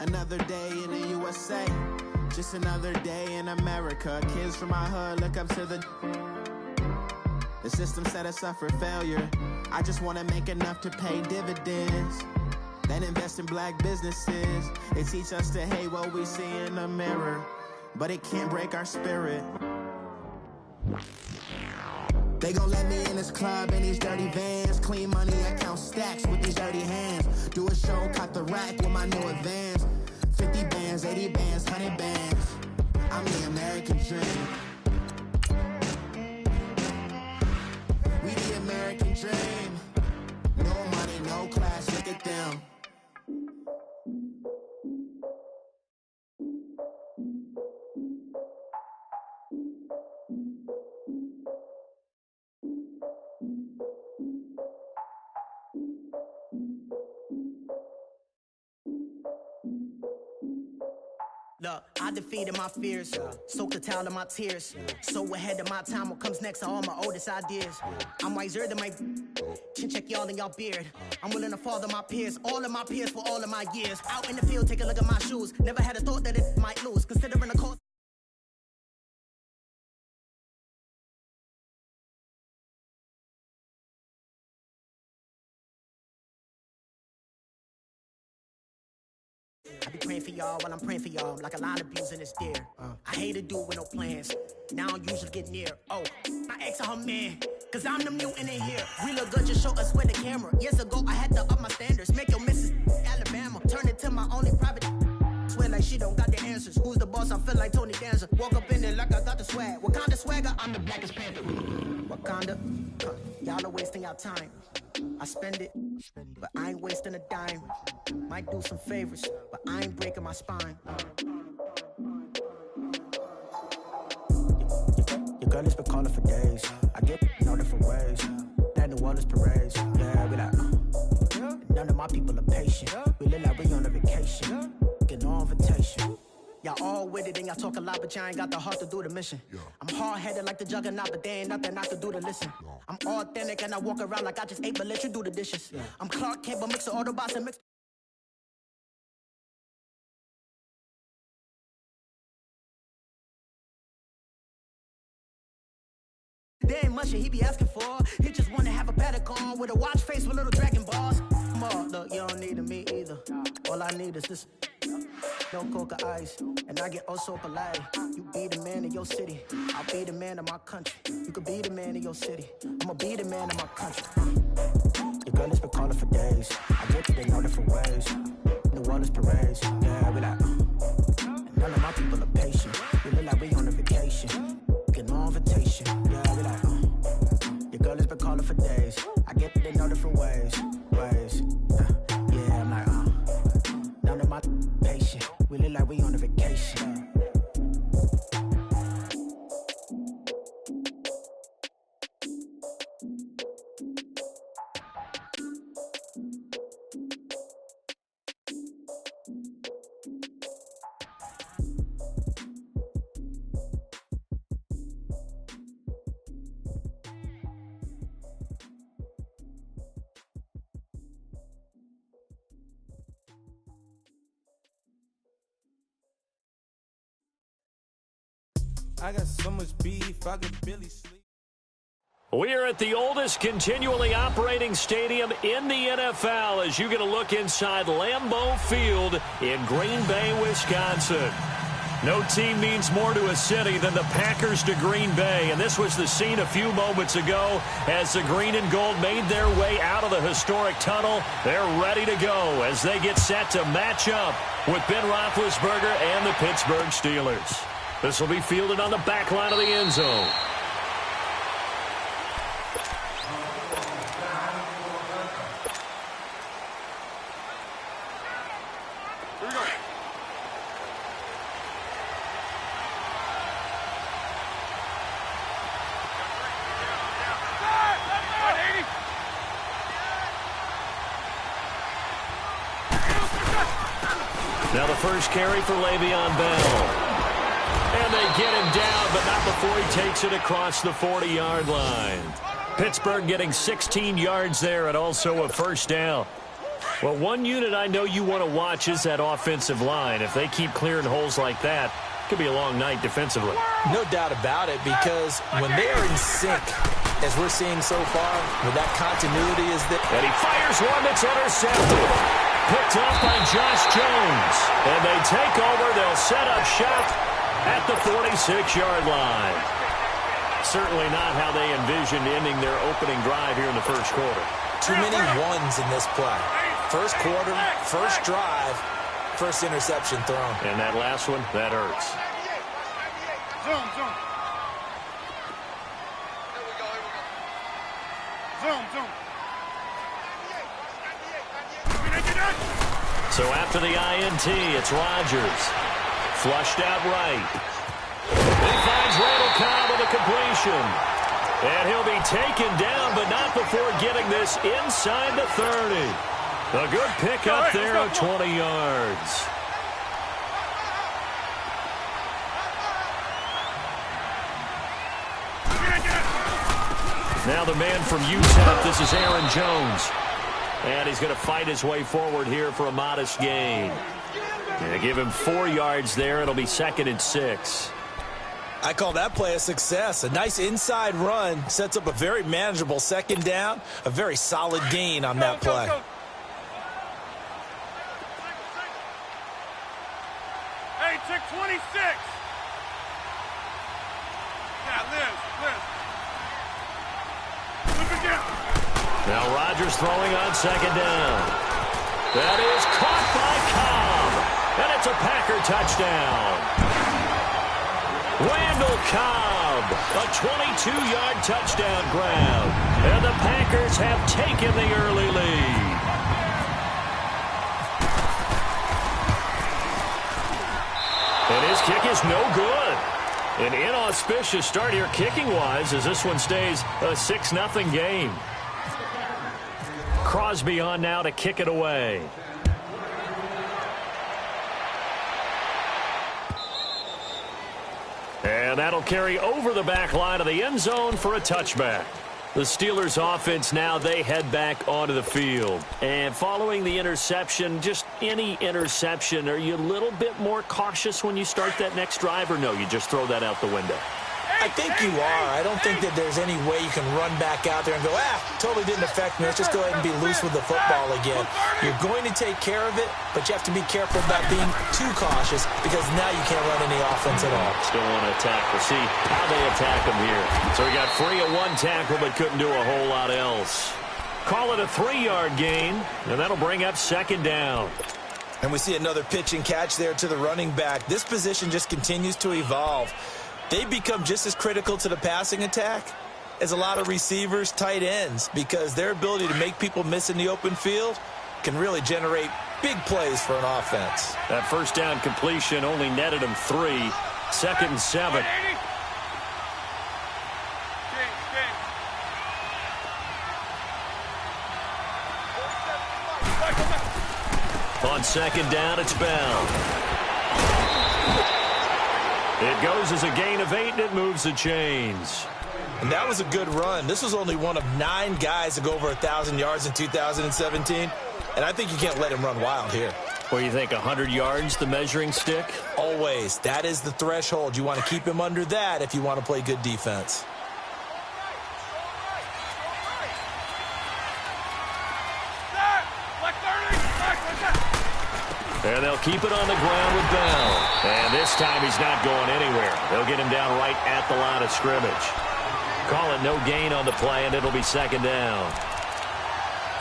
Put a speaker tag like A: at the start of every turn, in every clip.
A: Another day in the USA, just another day in America. Kids from my hood look up to the system set us up for failure. I just want to make enough to pay dividends, then invest in black businesses. They teach us to hate what we see in the mirror, but it can't break our spirit. They gon' let me in this club in these dirty vans. Clean money, I count stacks with these dirty hands. Do a show, cut the rack with my new advance. 50 bands, 80 bands, 100 bands. I'm the American dream. We the American dream. No money, no class, look at them.
B: Look, I defeated my fears, soaked the towel in my tears. So ahead of my time, what comes next are all my oldest ideas. I'm wiser than my chin check y'all in y'all beard. I'm willing to father my peers, all of my peers for all of my years. Out in the field, take a look at my shoes. Never had a thought that it might lose, considering the cost. I be praying for y'all while I'm praying for y'all, like a line abusing this deer. I hate to do it with no plans, now I don't usually get near. Oh, my ex and her man, cause I'm the mutant in here. We look good, just show us where the camera. Years ago, I had to up my standards, make your missus Alabama. Turn it to my only private. Swear like she don't got the answers. Who's the boss? I feel like Tony Danza. Walk up in it like I got the swag. Wakanda swagger, I'm the blackest panther. Wakanda, y'all are wasting your time. I spend it, but I ain't wasting a dime. Might do some favors, but I ain't breaking my spine. Your girl has been calling for days. I get in all different ways. That New Orleans parades. Yeah, we like, none of my people are patient. We look like we on a vacation. Get no invitation. Y'all all with it and y'all talk a lot, but y'all ain't got the heart to do the mission. I'm hard-headed like the juggernaut, but there ain't nothing I can do to listen. I'm authentic and I walk around like I just ate, but let you do the dishes. I'm Clark Kent, but mix the Autobots and mix. There ain't much that he be asking for. He just wanna have a paddock on with a watch face with little dragon balls. Look, you don't need me either. All I need is this. No coca ice, and I get oh so polite. You be the man of your city, I'll be the man of my country. You could be the man of your city, I'ma be the man of my country. Your girl has been calling for days. I get it in all different ways. New Orleans parades, yeah, we like. And none of my people are patient. We look like we on a vacation. Get no invitation, yeah, we like. Your girl has been calling for days. I get it in all different ways. Yeah, I'm like, none of my patient. We look like we on a vacation.
C: I got so much beef, I could barely sleep.
D: We are at the oldest continually operating stadium in the NFL as you get a look inside Lambeau Field in Green Bay, Wisconsin. No team means more to a city than the Packers to Green Bay, and this was the scene a few moments ago as the green and gold made their way out of the historic tunnel. They're ready to go as they get set to match up with Ben Roethlisberger and the Pittsburgh Steelers. This will be fielded on the back line of the end zone. Now the first carry for Le'Veon Bell. And they get him down, but not before he takes it across the 40-yard line. Pittsburgh getting 16 yards there and also a first down. Well, one unit I know you want to watch is that offensive line. If they keep clearing holes like that, it could be a long night defensively.
E: No doubt about it, because when they are in sync, as we're seeing so far, with that continuity is that...
D: And he fires one that's intercepted. Picked up by Josh Jones. And they take over. They'll set up shop at the 46-yard line. Certainly not how they envisioned ending their opening drive here in the first quarter.
E: Too many ones in this play. First quarter, first drive, first interception thrown.
D: And that last one, that hurts.
F: Zoom, zoom. Here we go, Zoom, zoom.
D: So after the INT, it's Rodgers. Flushed out right. He finds Randall Cobb with a completion. And he'll be taken down, but not before getting this inside the 30. A good pickup there of 20 yards. Now the man from UTEP, this is Aaron Jones. And he's going to fight his way forward here for a modest gain. They give him 4 yards there. It'll be 2nd and 6.
E: I call that play a success. A nice inside run sets up a very manageable 2nd down. A very solid gain on that play.
F: Hey, check 26. Yeah, Liz. Look again.
D: Now Rodgers throwing on 2nd down. That is caught by Cobb. And it's a Packer touchdown. Randall Cobb, a 22-yard touchdown grab. And the Packers have taken the early lead. And his kick is no good. An inauspicious start here kicking-wise as this one stays a 6-0 game. Crosby on now to kick it away. And that'll carry over the back line of the end zone for a touchback. The Steelers offense now, they head back onto the field. And following the interception, just any interception, are you a little bit more cautious when you start that next drive, or no, you just throw that out the window?
E: I think you are. I don't think that there's any way you can run back out there and go, totally didn't affect me. Let's just go ahead and be loose with the football again. You're going to take care of it, but you have to be careful about being too cautious because now you can't run any offense at all.
D: Still want to attack. We'll see how they attack him here. So he got free of one tackle but couldn't do a whole lot else. Call it a 3-yard gain, and that'll bring up 2nd down.
E: And we see another pitch and catch there to the running back. This position just continues to evolve. They become just as critical to the passing attack as a lot of receivers, tight ends, because their ability to make people miss in the open field can really generate big plays for an offense.
D: That first down completion only netted him 3. 2nd and 7. On 2nd down, it's Bell. It goes as a gain of 8, and it moves the chains.
E: And that was a good run. This was only one of 9 guys to go over 1,000 yards in 2017. And I think you can't let him run wild here.
D: What do you think, 100 yards, the measuring stick?
E: Always. That is the threshold. You want to keep him under that if you want to play good defense.
D: And they'll keep it on the ground with Bell. And this time he's not going anywhere. They'll get him down right at the line of scrimmage. Call it no gain on the play, and it'll be 2nd down.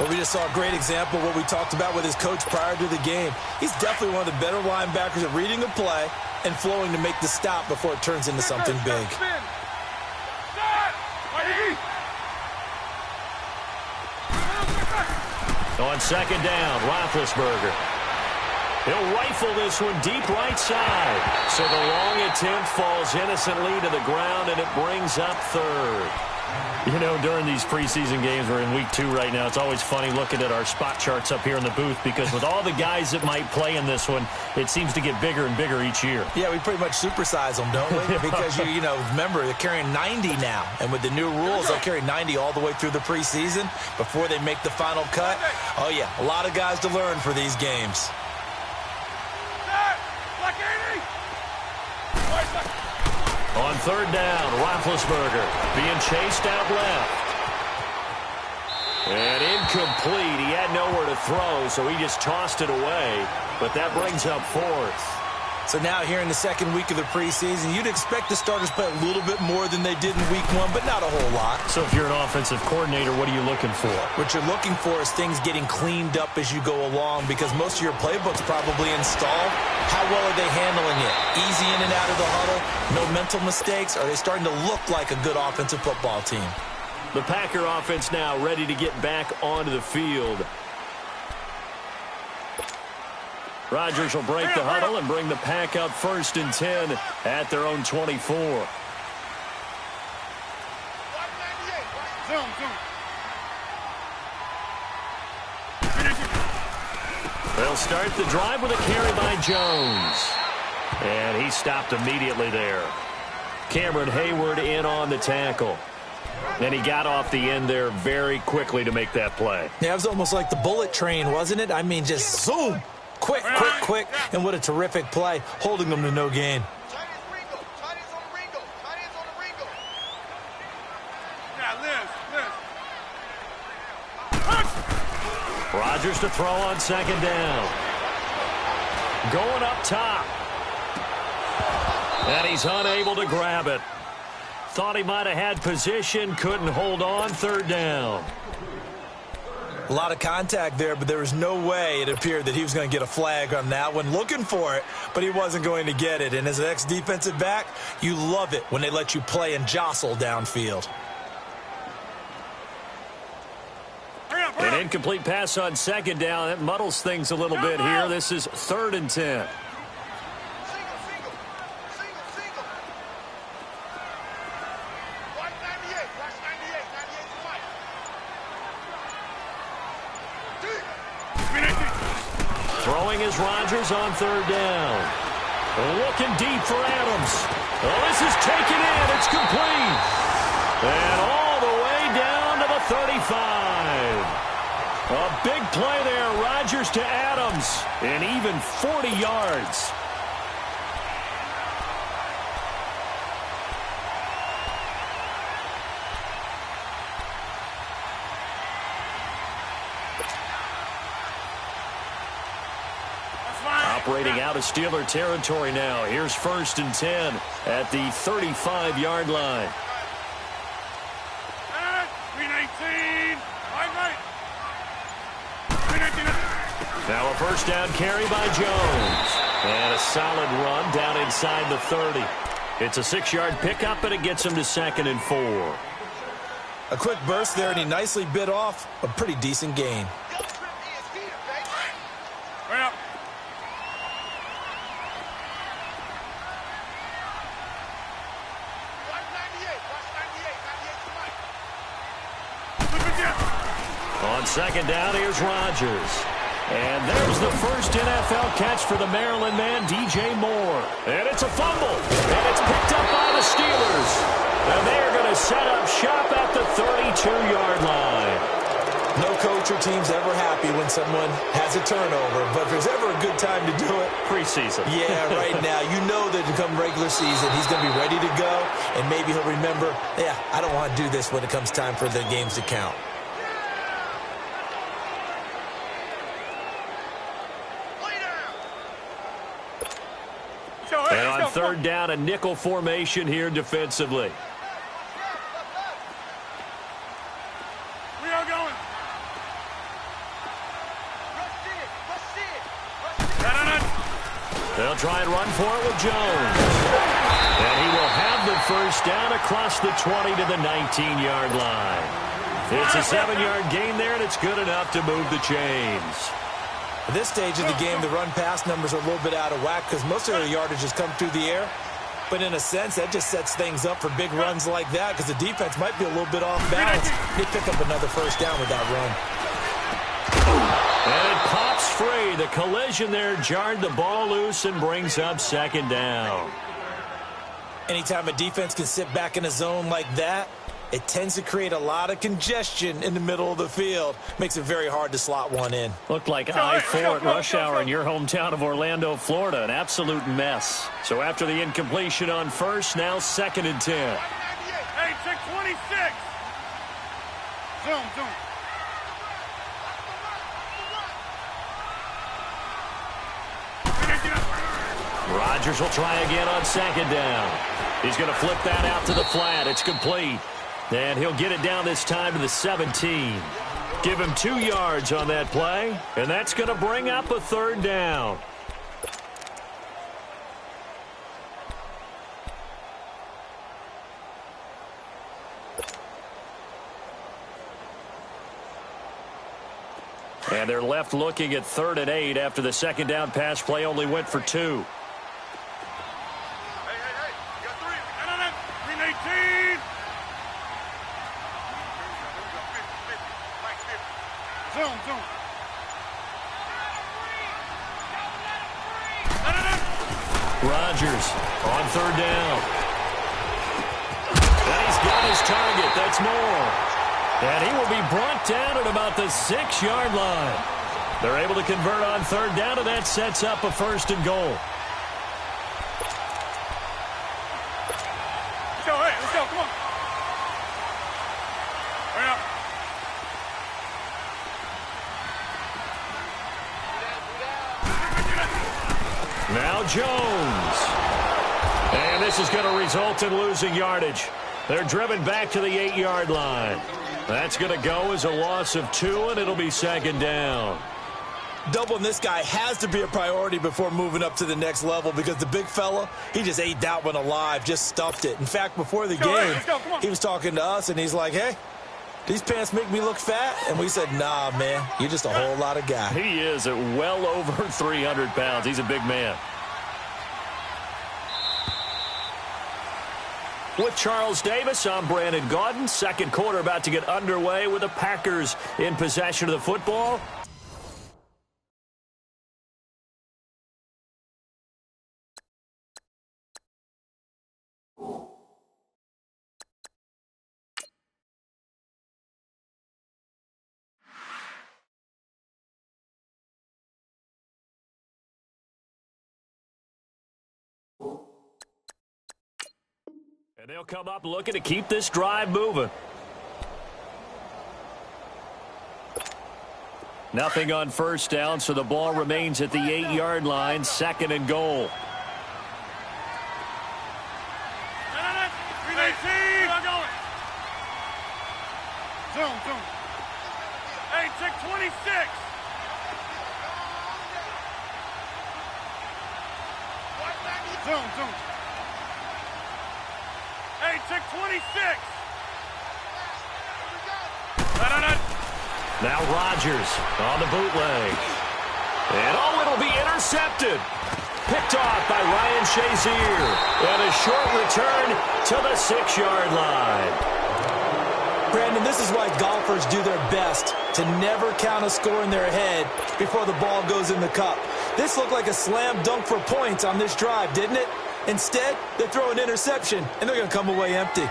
E: Well, we just saw a great example of what we talked about with his coach prior to the game. He's definitely one of the better linebackers at reading a play and flowing to make the stop before it turns into something big.
D: On 2nd down, Roethlisberger. He'll rifle this one deep right side. So the long attempt falls innocently to the ground, and it brings up 3rd. You know, during these preseason games, we're in week 2 right now, it's always funny looking at our spot charts up here in the booth because with all the guys that might play in this one, it seems to get bigger and bigger each year.
E: Yeah, we pretty much supersize them, don't we? Because, you know, remember, they're carrying 90 now. And with the new rules, they'll carry 90 all the way through the preseason before they make the final cut. Oh, yeah, a lot of guys to learn for these games.
D: On third down, Roethlisberger being chased out left. And incomplete. He had nowhere to throw, so he just tossed it away. But that brings up fourth.
E: So now here in the second week of the preseason, you'd expect the starters to play a little bit more than they did in week 1, but not a whole lot.
D: So if you're an offensive coordinator, what are you looking for? What
E: you're looking for is things getting cleaned up as you go along because most of your playbook's probably installed. How well are they handling it? Easy in and out of the huddle? No mental mistakes? Are they starting to look like a good offensive football team?
D: The Packer offense now ready to get back onto the field. Rodgers will break the huddle and bring the Pack out 1st and 10 at their own 24. They'll start the drive with a carry by Jones. And he stopped immediately there. Cameron Hayward in on the tackle. And he got off the end there very quickly to make that play.
E: Yeah, it was almost like the bullet train, wasn't it? I mean, just zoom. Quick, quick, quick. And what a terrific play, holding them to no gain.
D: Rodgers to throw on 2nd down. Going up top. And he's unable to grab it. Thought he might have had position, couldn't hold on, 3rd down.
E: A lot of contact there, but there was no way it appeared that he was going to get a flag on that one. Looking for it, but he wasn't going to get it. And as an ex-defensive back, you love it when they let you play and jostle downfield.
D: An incomplete pass on 2nd down. That muddles things a little bit here. This is 3rd and 10. Throwing is Rodgers on 3rd down. Looking deep for Adams. Oh, this is taken in. It's complete. And all the way down to the 35. A big play there. Rodgers to Adams. And even 40 yards. Operating out of Steeler territory now. Here's 1st and 10 at the 35-yard line.
F: 319.
D: Now a 1st down carry by Jones. And a solid run down inside the 30. It's a 6-yard pickup, and it gets him to 2nd and 4.
E: A quick burst there, and he nicely bit off a pretty decent gain.
D: On 2nd down, here's Rodgers. And there's the first NFL catch for the Maryland man, DJ Moore. And it's a fumble. And it's picked up by the Steelers. And they're going to set up shop at the 32-yard line.
E: No coach or team's ever happy when someone has a turnover. But if there's ever a good time to do it,
D: preseason.
E: Yeah, right now. You know that to come regular season, he's going to be ready to go. And maybe he'll remember, yeah, I don't want to do this when it comes time for the games to count.
D: And on 3rd down, a nickel formation here defensively.
F: We are going.
D: They'll try and run for it with Jones. And he will have the 1st down across the 20 to the 19-yard line. It's a 7-yard gain there, and it's good enough to move the chains.
E: At this stage of the game, the run-pass numbers are a little bit out of whack because most of their yardage has come through the air. But in a sense, that just sets things up for big runs like that because the defense might be a little bit off balance. They pick up another first down with that run.
D: And it pops free. The collision there jarred the ball loose and brings up second down.
E: Anytime a defense can sit back in a zone like that, it tends to create a lot of congestion in the middle of the field. Makes it very hard to slot one in.
D: Looked like I-4 at rush hour in your hometown of Orlando, Florida. An absolute mess. So after the incompletion on first, now 2nd and 10.
F: Hey, check 26. Zoom.
D: Rodgers will try again on 2nd down. He's going to flip that out to the flat. It's complete. And he'll get it down this time to the 17. Give him 2 yards on that play, and that's going to bring up a 3rd down. And they're left looking at 3rd and 8 after the 2nd down pass play only went for 2.
F: Hey, you got 3. No. 318. Zoom.
D: Rodgers on 3rd down. And he's got his target. That's more. And he will be brought down at about the 6-yard line. They're able to convert on 3rd down, and that sets up a 1st and goal.
F: Let's go, come on. Hurry up.
D: Now Jones. And this is going to result in losing yardage. They're driven back to the 8-yard line. That's going to go as a loss of 2, and it'll be 2nd down.
E: Doubling this guy has to be a priority before moving up to the next level because the big fella, he just ate that one alive, just stuffed it. In fact, before the game, he was talking to us, and he's like, hey, these pants make me look fat? And we said, nah, man, you're just a whole lot of guy.
D: He is at well over 300 pounds. He's a big man. With Charles Davis, I'm Brandon Gaudin. 2nd quarter about to get underway with the Packers in possession of the football. And they'll come up looking to keep this drive moving. Nothing on 1st down, so the ball remains at the 8-yard line, 2nd and goal.
F: 318. Zoom. Hey, check 26. Zoom. Hey, check 26.
D: Now Rodgers on the bootleg. And it'll be intercepted. Picked off by Ryan Shazier. And a short return to the 6-yard line.
E: Brandon, this is why golfers do their best to never count a score in their head before the ball goes in the cup. This looked like a slam dunk for points on this drive, didn't it? Instead, they throw an interception, and they're going to come away empty.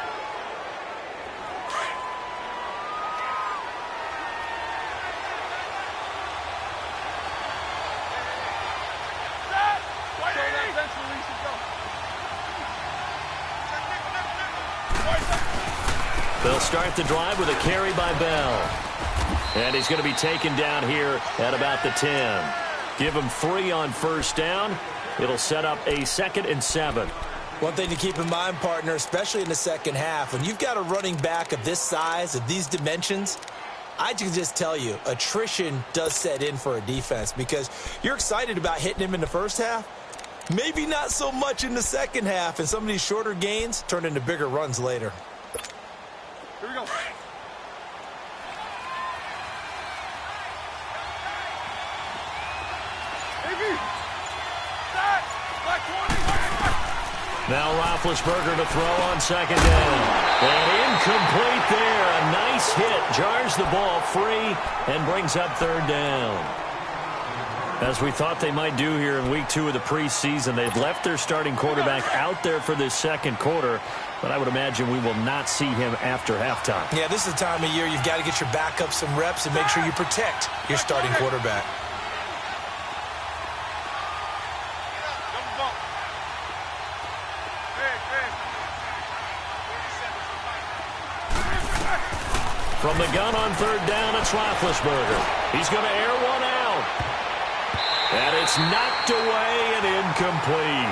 D: They'll start the drive with a carry by Bell. And he's going to be taken down here at about the 10. Give him 3 on 1st down. It'll set up a 2nd and 7.
E: One thing to keep in mind, partner, especially in the second half, when you've got a running back of this size, of these dimensions, I can just tell you, attrition does set in for a defense because you're excited about hitting him in the first half. Maybe not so much in the second half, and some of these shorter gains turn into bigger runs later.
F: Here we go.
D: Now Roethlisberger to throw on second down. And incomplete there. A nice hit. Jars the ball free and brings up third down. As we thought they might do here in week 2 of the preseason, they've left their starting quarterback out there for this second quarter, but I would imagine we will not see him after halftime.
E: Yeah, this is the time of year you've got to get your backup some reps and make sure you protect your starting quarterback.
D: From the gun on third down, it's Roethlisberger. He's going to air one out. And it's knocked away and incomplete.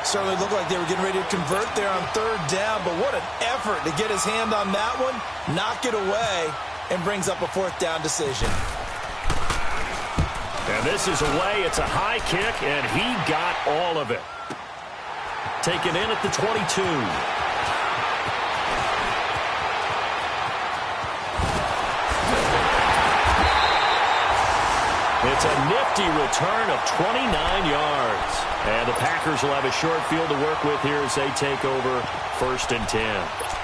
E: Certainly looked like they were getting ready to convert there on third down, but what an effort to get his hand on that one, knock it away, and brings up a fourth down decision.
D: And this is away. It's a high kick, and he got all of it. Taken in at the 22. It's a nifty return of 29 yards. And the Packers will have a short field to work with here as they take over 1st and 10.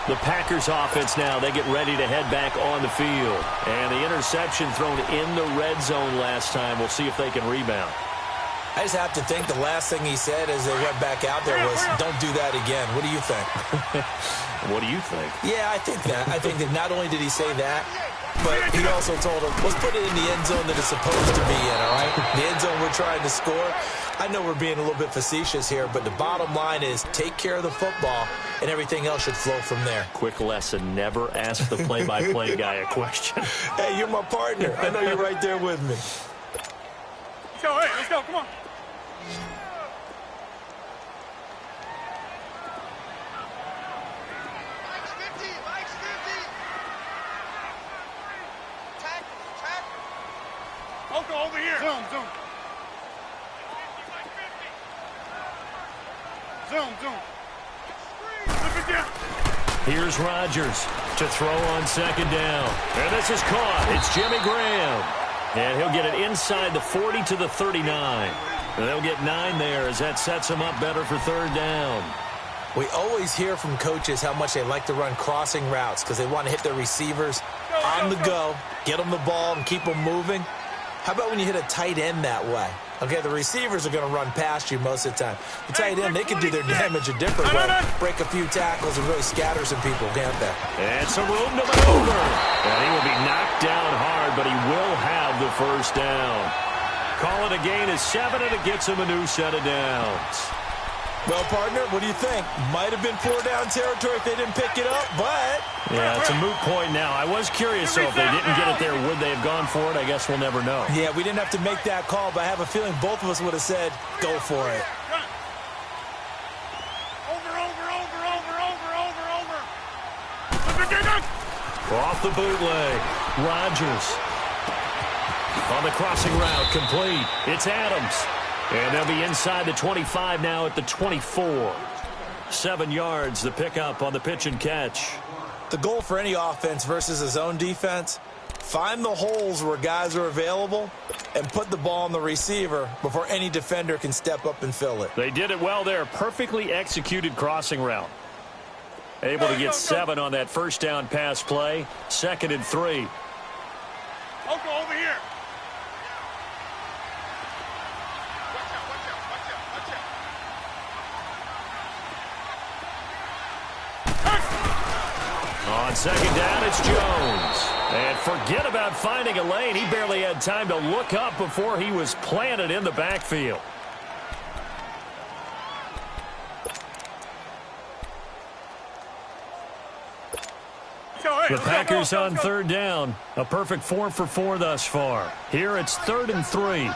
D: The Packers offense now, they get ready to head back on the field. And the interception thrown in the red zone last time. We'll see if they can rebound.
E: I just have to think the last thing he said as they went back out there was, don't do that again. What do you think?
D: What do you think?
E: Yeah, I think that. I think that not only did he say that, but he also told him, let's put it in the end zone that it's supposed to be in, all right? The end zone we're trying to score. I know we're being a little bit facetious here, but the bottom line is take care of the football, and everything else should flow from there.
D: Quick lesson, never ask the play-by-play guy a question.
E: Hey, you're my partner. I know you're right there with me.
F: Let's go, hey, let's go, come on. Over here. Zoom, zoom. Zoom, zoom. Flip it down.
D: Here's Rodgers to throw on second down. And this is caught. It's Jimmy Graham. And he'll get it inside the 40 to the 39. And they'll get 9 there as that sets them up better for third down.
E: We always hear from coaches how much they like to run crossing routes because they want to hit their receivers on the go, get them the ball, and keep them moving. How about when you hit a tight end that way? Okay, the receivers are going to run past you most of the time. The tight end, they can do their damage a different way. Break a few tackles and really scatter some people, can't they?
D: And some room to maneuver. And he will be knocked down hard, but he will have the first down. Call it a gain of 7, and it gets him a new set of downs.
E: Well, partner, what do you think? Might have been 4-down territory if they didn't pick it up, but...
D: Yeah, it's a moot point now. I was curious, so if they didn't get it there, would they have gone for it? I guess we'll never know.
E: Yeah, we didn't have to make that call, but I have a feeling both of us would have said, go for it.
F: Over.
D: Off the bootleg. Rodgers. On the crossing route, complete. It's Adams. And they'll be inside the 25 now at the 24. 7 yards, the pickup on the pitch and catch.
E: The goal for any offense versus a zone defense, find the holes where guys are available and put the ball on the receiver before any defender can step up and fill it.
D: They did it well there. Perfectly executed crossing route. Able to get 7 on that first down pass play. 2nd and 3.
F: Okay, over here.
D: On second down, it's Jones. And forget about finding a lane. He barely had time to look up before he was planted in the backfield. The Packers on third down. A perfect 4 for 4 thus far. Here it's 3rd and 3.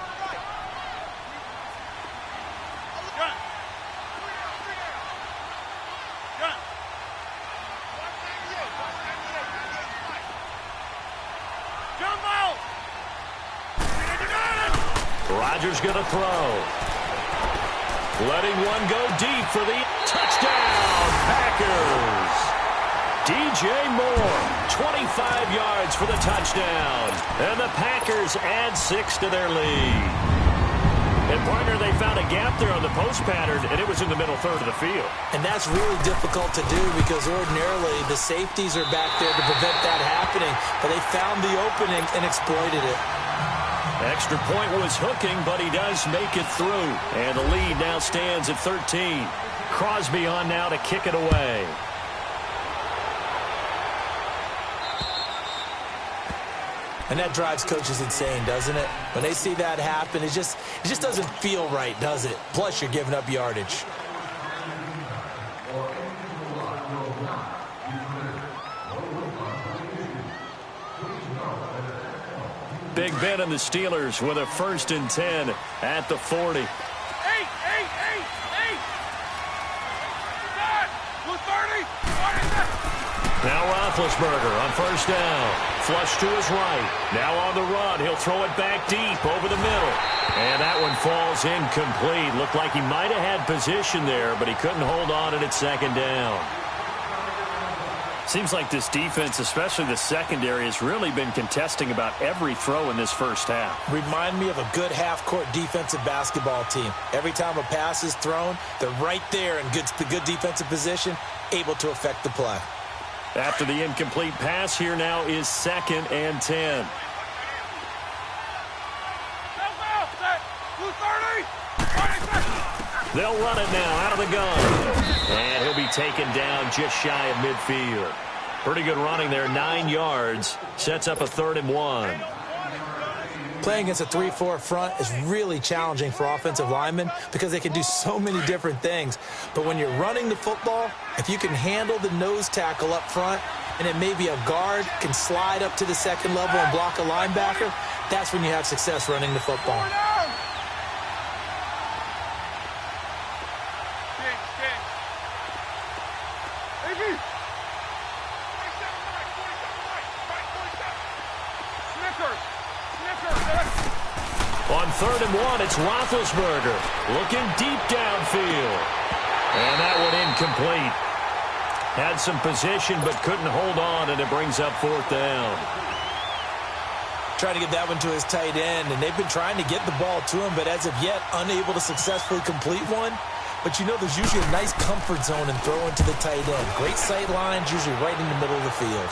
D: Rodgers going to throw. Letting one go deep for the touchdown, Packers. DJ Moore, 25 yards for the touchdown. And the Packers add 6 to their lead. And, partner, they found a gap there on the post pattern, and it was in the middle third of the field.
E: And that's really difficult to do because ordinarily the safeties are back there to prevent that happening. But they found the opening and exploited it.
D: Extra point was hooking, but he does make it through. And the lead now stands at 13. Crosby on now to kick it away.
E: And that drives coaches insane, doesn't it? When they see that happen, it just doesn't feel right, does it? Plus, you're giving up yardage.
D: Big Ben and the Steelers with a 1st and 10 at the 40. Now Roethlisberger on 1st down. Flush to his right. Now on the run. He'll throw it back deep over the middle. And that one falls incomplete. Looked like he might have had position there, but he couldn't hold on at 2nd down. Seems like this defense, especially the secondary, has really been contesting about every throw in this first half.
E: Remind me of a good half-court defensive basketball team. Every time a pass is thrown, they're right there in the good defensive position, able to affect the play.
D: After the incomplete pass, here now is 2nd and 10. They'll run it now out of the gun. And he'll be taken down just shy of midfield. Pretty good running there, 9 yards. Sets up a 3rd and 1.
E: Playing against a 3-4 front is really challenging for offensive linemen because they can do so many different things. But when you're running the football, if you can handle the nose tackle up front and it may be a guard can slide up to the 2nd level and block a linebacker, that's when you have success running the football.
D: On 3rd and 1, it's Roethlisberger looking deep downfield. And that one incomplete. Had some position but couldn't hold on, and it brings up 4th down.
E: Trying to get that one to his tight end, and they've been trying to get the ball to him, but as of yet, unable to successfully complete one. But you know there's usually a nice comfort zone in throwing to the tight end. Great sight lines, usually right in the middle of the field.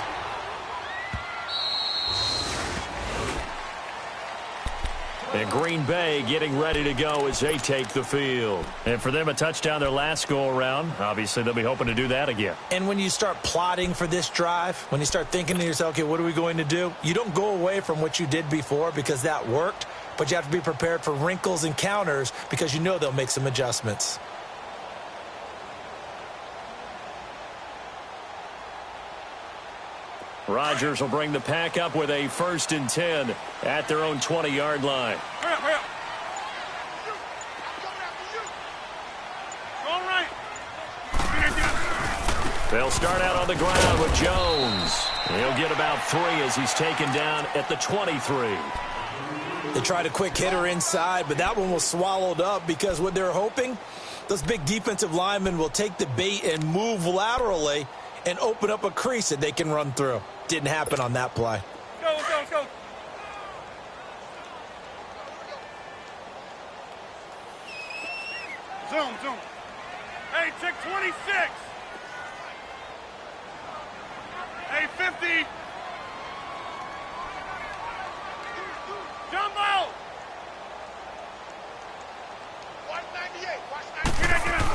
D: And Green Bay getting ready to go as they take the field. And for them, a touchdown their last go-around. Obviously, they'll be hoping to do that again.
E: And when you start plotting for this drive, when you start thinking to yourself, okay, what are we going to do? You don't go away from what you did before because that worked, but you have to be prepared for wrinkles and counters because you know they'll make some adjustments.
D: Rodgers will bring the pack up with a 1st and 10 at their own 20-yard line.
F: Hurry up. All right.
D: They'll start out on the ground with Jones. He'll get about 3 as he's taken down at the 23.
E: They tried a quick hitter inside, but that one was swallowed up because what they're hoping, those big defensive linemen will take the bait and move laterally and open up a crease that they can run through. Didn't happen on that play.
F: Go. Zoom. Hey, check 26. Hey, 50. Jumbo. Watch 98. Get it.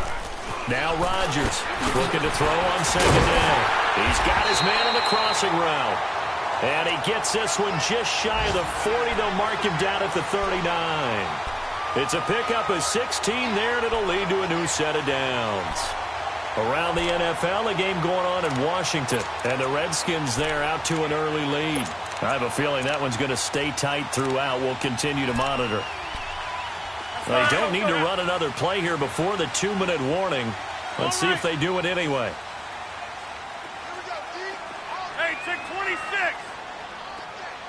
D: Now Rodgers looking to throw on 2nd down. He's got his man on the crossing route. And he gets this one just shy of the 40. They'll mark him down at the 39. It's a pickup of 16 there, and it'll lead to a new set of downs. Around the NFL, a game going on in Washington. And the Redskins there out to an early lead. I have a feeling that one's going to stay tight throughout. We'll continue to monitor. They don't need to run another play here before the 2-minute warning. Let's see if they do it anyway.
F: Hey, check 26.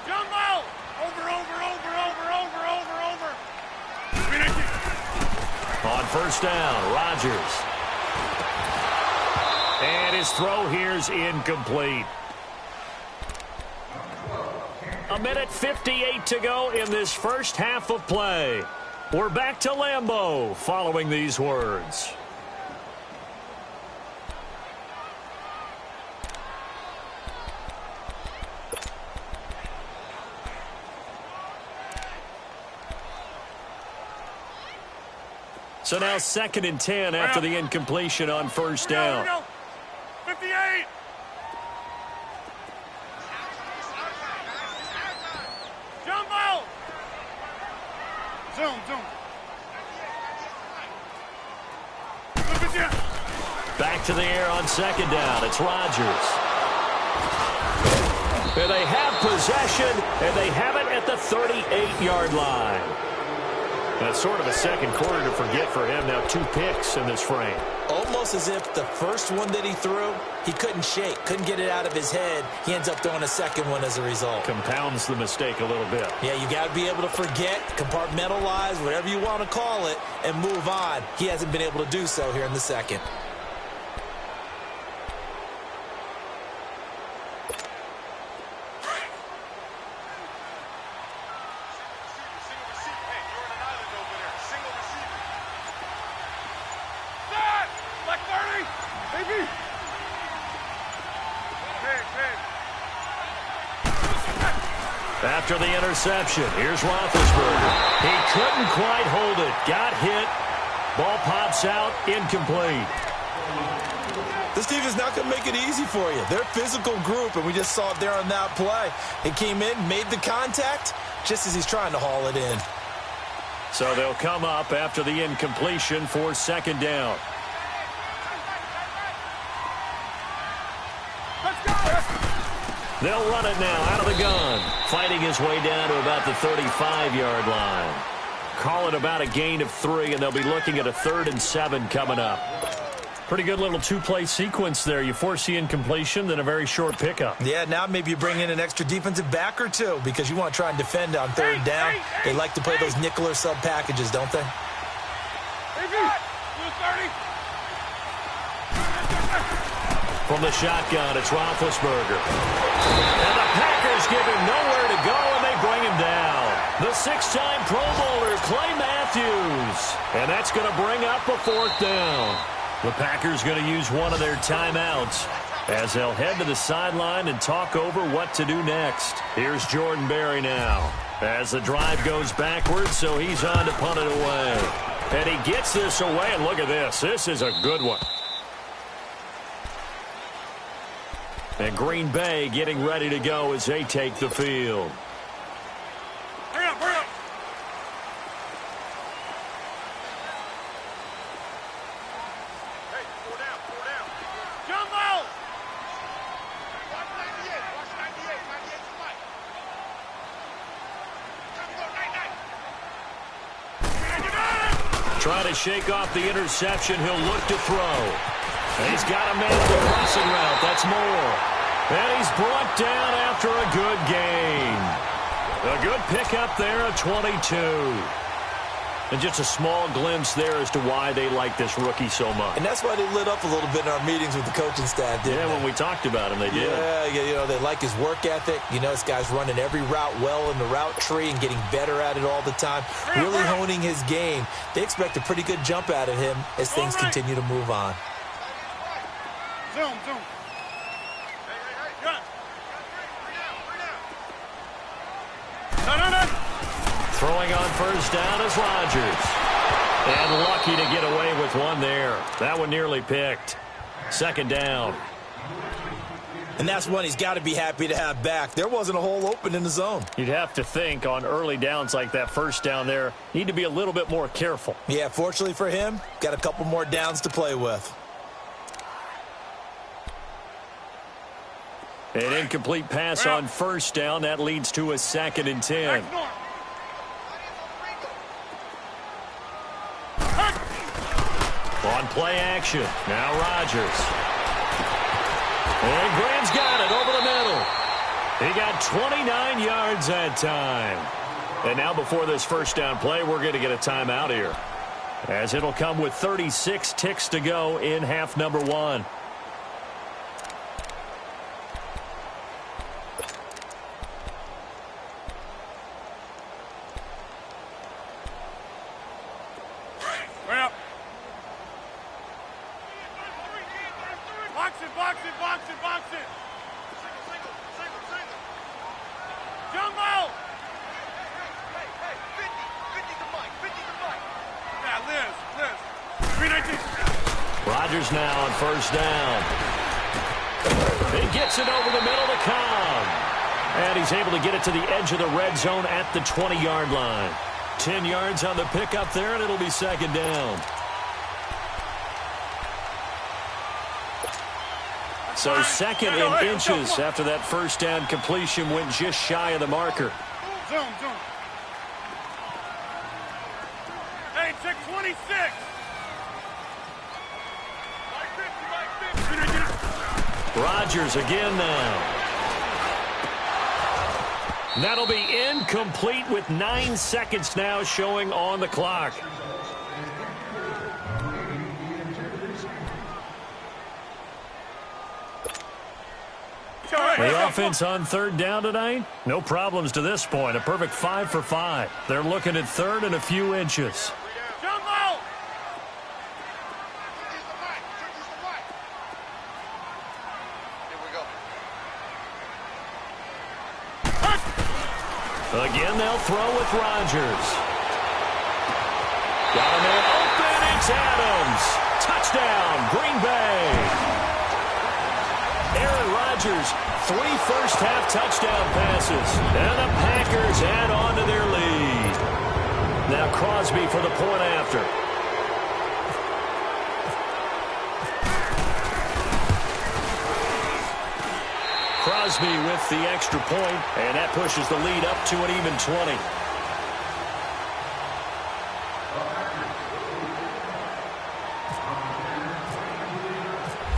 F: Jumbo. Over.
D: On 1st down, Rodgers. And his throw here's incomplete. 1:58 to go in this first half of play. We're back to Lambeau following these words. So now 2nd and 10 after the incompletion on first down.
F: 58. Jumbo. Zoom.
D: Back to the air on 2nd down. It's Rodgers. And they have possession, and they have it at the 38-yard line. That's sort of a second quarter to forget for him. Now 2 picks in this frame.
E: Almost as if the first one that he threw, he couldn't shake, couldn't get it out of his head. He ends up throwing a second one as a result.
D: Compounds the mistake a little bit.
E: Yeah, you got to be able to forget, compartmentalize, whatever you want to call it, and move on. He hasn't been able to do so here in the second.
D: After the interception, here's Roethlisberger. He couldn't quite hold it. Got hit. Ball pops out. Incomplete.
E: This defense is not going to make it easy for you. They're a physical group, and we just saw it there on that play. He came in, made the contact, just as he's trying to haul it in.
D: So they'll come up after the incompletion for 2nd down. They'll run it now out of the gun. Fighting his way down to about the 35-yard line. Call it about a gain of 3, and they'll be looking at a 3rd and 7 coming up. Pretty good little 2-play sequence there. You force the incompletion, then a very short pickup.
E: Yeah, now maybe you bring in an extra defensive back or 2 because you want to try and defend on 3rd down. They like to play those nickel or sub packages, don't they?
D: From the shotgun, it's Roethlisberger. And the Packers give him nowhere to go, and they bring him down. The 6-time Pro Bowler, Clay Matthews. And that's going to bring up a 4th down. The Packers going to use one of their timeouts as they'll head to the sideline and talk over what to do next. Here's Jordan Berry now as the drive goes backwards, so he's on to punt it away. And he gets this away, and look at this. This is a good one. And Green Bay getting ready to go as they take the field.
F: Hurry up. Hey, 4 down. Jumbo! Watch 98 to Mike. Time to go, 99.
D: Trying to shake off the interception. He'll look to throw. And he's got a man on the crossing route. That's Moore. And he's brought down after a good gain. A good pickup there at 22. And just a small glimpse there as to why they like this rookie so much.
E: And that's why they lit up a little bit in our meetings with the coaching staff, didn't they?
D: When we talked about him, they did.
E: Yeah, they like his work ethic. This guy's running every route well in the route tree and getting better at it all the time, really honing his game. They expect a pretty good jump out of him as things continue to move on.
F: Zoom. No.
D: Throwing on first down is Rodgers. And lucky to get away with one there. That one nearly picked. 2nd down.
E: And that's one he's got to be happy to have back. There wasn't a hole open in the zone.
D: You'd have to think on early downs like that first down there, need to be a little bit more careful.
E: Yeah, fortunately for him, got a couple more downs to play with.
D: An incomplete pass on first down. That leads to a 2nd and 10. On play action. Now Rodgers. And Graham's got it over the middle. He got 29 yards that time. And now before this first down play, we're going to get a timeout here, as it'll come with 36 ticks to go in half number 1.
F: box it, box it, box it. Single. Jumbo! Hey, 50 to Mike, 50 to Mike. Yeah, Liz. 319.
D: Rodgers now on first down. He gets it over the middle to Cobb. And he's able to get it to the edge of the red zone at the 20-yard line. 10 yards on the pickup there, and it'll be second down. So second in inches after that first down completion went just shy of the marker.
F: Zoom. Hey, check 26.
D: Rodgers again now. That'll be incomplete with 9 seconds now showing on the clock. The offense on third down tonight, no problems to this point. A perfect 5 for 5. They're looking at third and a few inches.
F: Jumbo! Here we go.
D: Again, they'll throw with Rodgers. Got a man open. It's Adams. Touchdown, Green Bay. Aaron Rodgers, 3 first-half touchdown passes. And the Packers add on to their lead. Now Crosby for the point after. Crosby with the extra point, and that pushes the lead up to an even 20.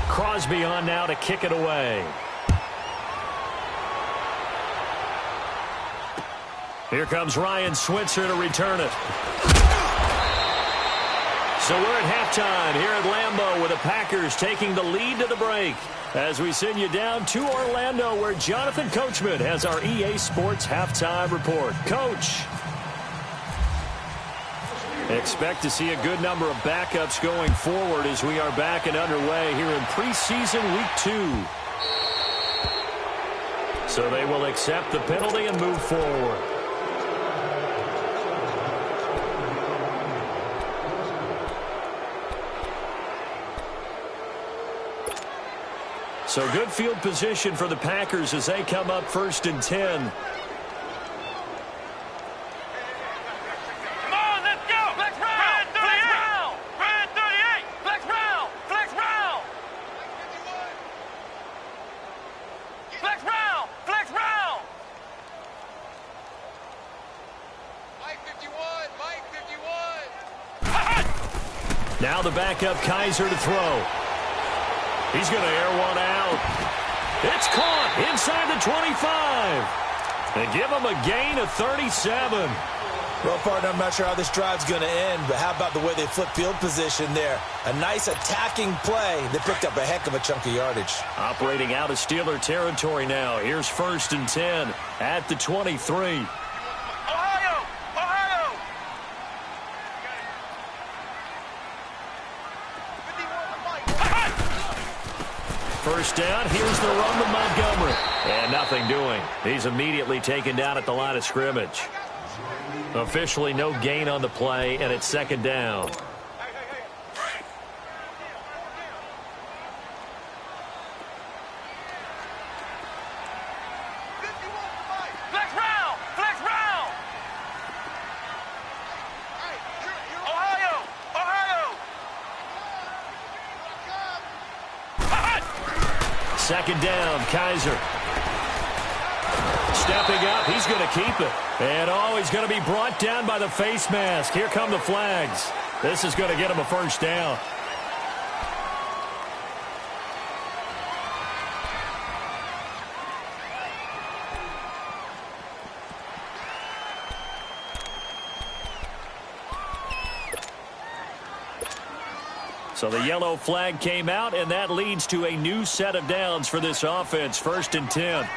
D: Crosby on now to kick it away. Here comes Ryan Switzer to return it. So we're at halftime here at Lambeau with the Packers taking the lead to the break. As we send you down to Orlando where Jonathan Coachman has our EA Sports halftime report. Coach. Expect to see a good number of backups going forward as we are back and underway here in preseason week 2. So they will accept the penalty and move forward. So good field position for the Packers as they come up 1st and 10. Now the backup Kaiser to throw. He's going to air one out. It's caught inside the 25. They give him a gain of 37.
E: Well, partner, I'm not sure how this drive's going to end, but how about the way they flip field position there? A nice attacking play. They picked up a heck of a chunk of yardage.
D: Operating out of Steeler territory now. Here's 1st and 10 at the 23. First down, here's the run to Montgomery. And nothing doing. He's immediately taken down at the line of scrimmage. Officially no gain on the play, and it's 2nd down. Second down, Kaiser. Stepping up, he's going to keep it. And he's going to be brought down by the face mask. Here come the flags. This is going to get him a 1st down. So the yellow flag came out, and that leads to a new set of downs for this offense. 1st and 10.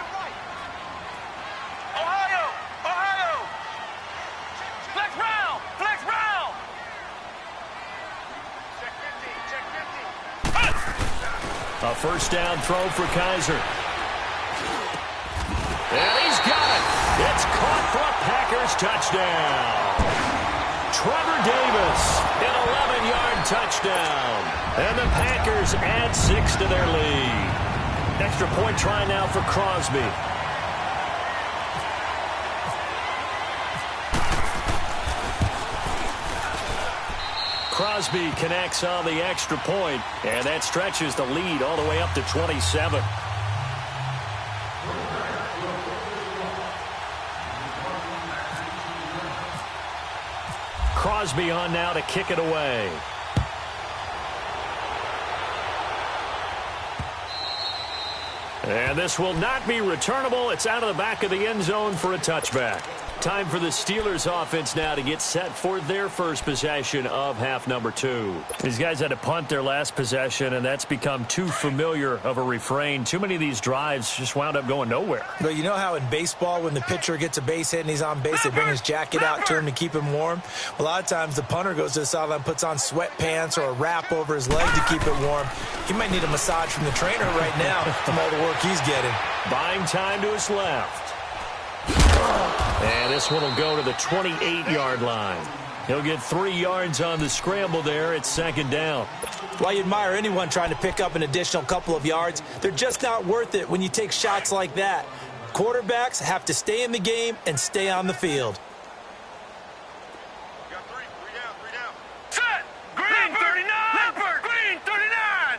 D: A first down throw for Kaiser. And he's got it. It's caught for a Packers touchdown. Trevor Davis, an 11-yard touchdown. And the Packers add 6 to their lead. Extra point try now for Crosby. Crosby connects on the extra point, and that stretches the lead all the way up to 27. Crosby on now to kick it away. And this will not be returnable. It's out of the back of the end zone for a touchback. Time for the Steelers offense now to get set for their first possession of half number 2. These guys had to punt their last possession, and that's become too familiar of a refrain. Too many of these drives just wound up going nowhere.
E: But you know how in baseball, when the pitcher gets a base hit and he's on base, they bring his jacket out to him to keep him warm? A lot of times the punter goes to the sideline, puts on sweatpants or a wrap over his leg to keep it warm. He might need a massage from the trainer right now from all the work he's getting.
D: Buying time to his left. And this one will go to the 28-yard line. He'll get 3 yards on the scramble there. It's second down.
E: While you admire anyone trying to pick up an additional couple of yards, they're just not worth it when you take shots like that. Quarterbacks have to stay in the game and stay on the field.
F: Got three down. Set! Green 39! Leopard! Green 39!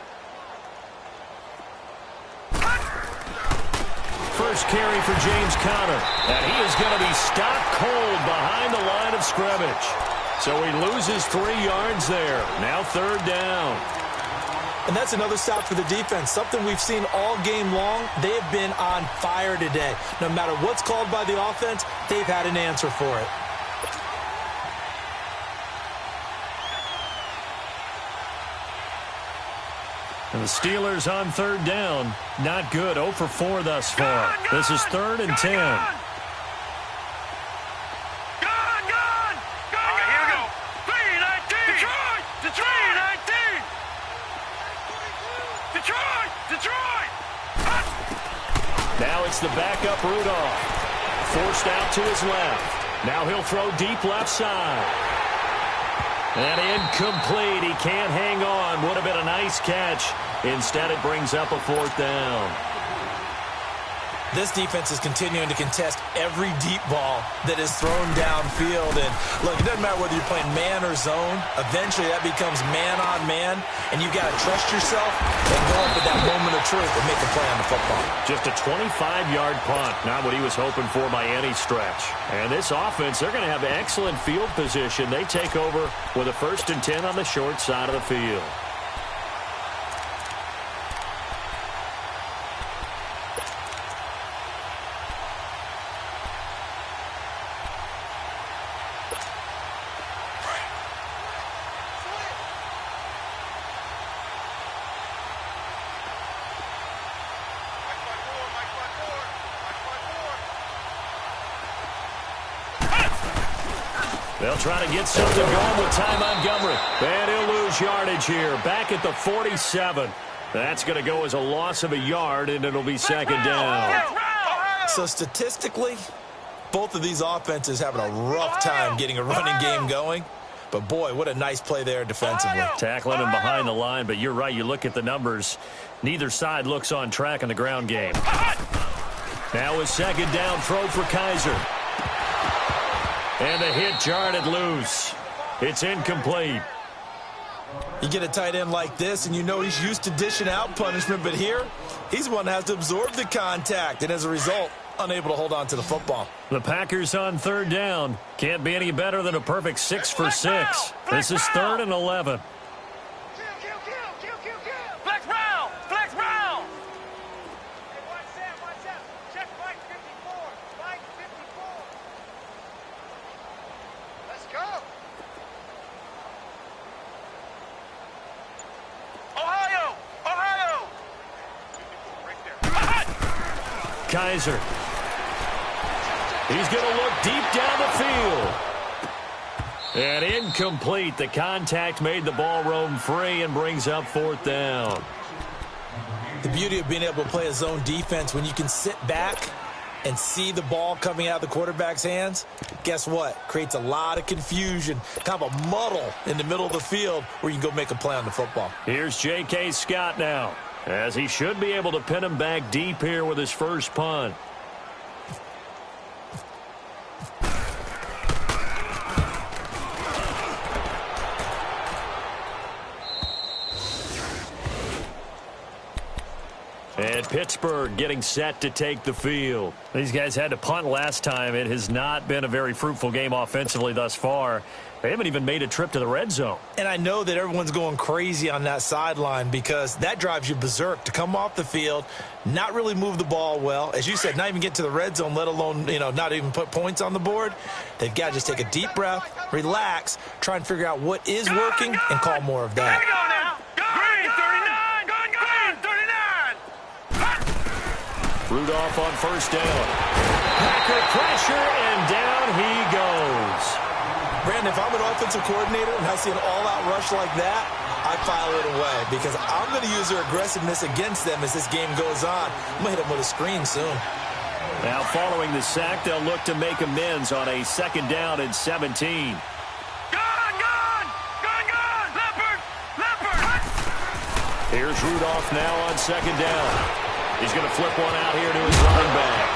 D: First carry for James Conner. And he is going to be stopped cold behind the line of scrimmage. So he loses 3 yards there. Now third down.
E: And that's another stop for the defense. Something we've seen all game long. They have been on fire today. No matter what's called by the offense, they've had an answer for it.
D: And the Steelers on third down. Not good. 0 for 4 thus far. This is 3rd and 10.
F: Gone! Okay, here we go. 3-19! Detroit! 3-19! Detroit!
D: Now it's the backup Rudolph. Forced out to his left. Now he'll throw deep left side. And incomplete. He can't hang on. Would have been a nice catch. Instead, it brings up a 4th down.
E: This defense is continuing to contest every deep ball that is thrown downfield. And look, it doesn't matter whether you're playing man or zone. Eventually, that becomes man on man. And you've got to trust yourself and go up at that moment of truth and make a play on the football.
D: Just a 25-yard punt. Not what he was hoping for by any stretch. And this offense, they're going to have excellent field position. They take over with a 1st and 10 on the short side of the field. They'll try to get something going with Ty Montgomery. And he'll lose yardage here. Back at the 47. That's going to go as a loss of a yard, and it'll be second down.
E: So statistically, both of these offenses having a rough time getting a running game going. But, boy, what a nice play there defensively.
D: Tackling him behind the line, but you're right. You look at the numbers. Neither side looks on track in the ground game. Now a second down throw for Kaiser. And the hit jarred it loose. It's incomplete.
E: You get a tight end like this, and you know he's used to dishing out punishment, but here, he's one that has to absorb the contact, and as a result, unable to hold on to the football.
D: The Packers on third down. Can't be any better than a perfect 6 for 6. This is 3rd and 11.
F: Flex Brown! Flex Brown! Hey, watch out. Check Mike 54. Mike 54. Let's go. Ohio! Right there.
D: Kaiser. He's going to look deep down the field. And incomplete. The contact made the ball roam free and brings up 4th down.
E: The beauty of being able to play a zone defense when you can sit back and see the ball coming out of the quarterback's hands, guess what? Creates a lot of confusion, kind of a muddle in the middle of the field where you can go make a play on the football.
D: Here's J.K. Scott now, as he should be able to pin him back deep here with his first punt. And Pittsburgh getting set to take the field. These guys had to punt last time. It has not been a very fruitful game offensively thus far. They haven't even made a trip to the red zone.
E: And I know that everyone's going crazy on that sideline because that drives you berserk to come off the field, not really move the ball well. As you said, not even get to the red zone, let alone, not even put points on the board. They've got to just take a deep breath, relax, try and figure out what is working and call more of that.
D: Rudolph on first down. Packer pressure, and down he goes.
E: Brandon, if I'm an offensive coordinator and I see an all-out rush like that, I file it away because I'm going to use their aggressiveness against them as this game goes on. I'm going to hit them with a screen soon.
D: Now following the sack, they'll look to make amends on a 2nd down and 17. Here's Rudolph now on 2nd down. He's going to flip one out here to his running back.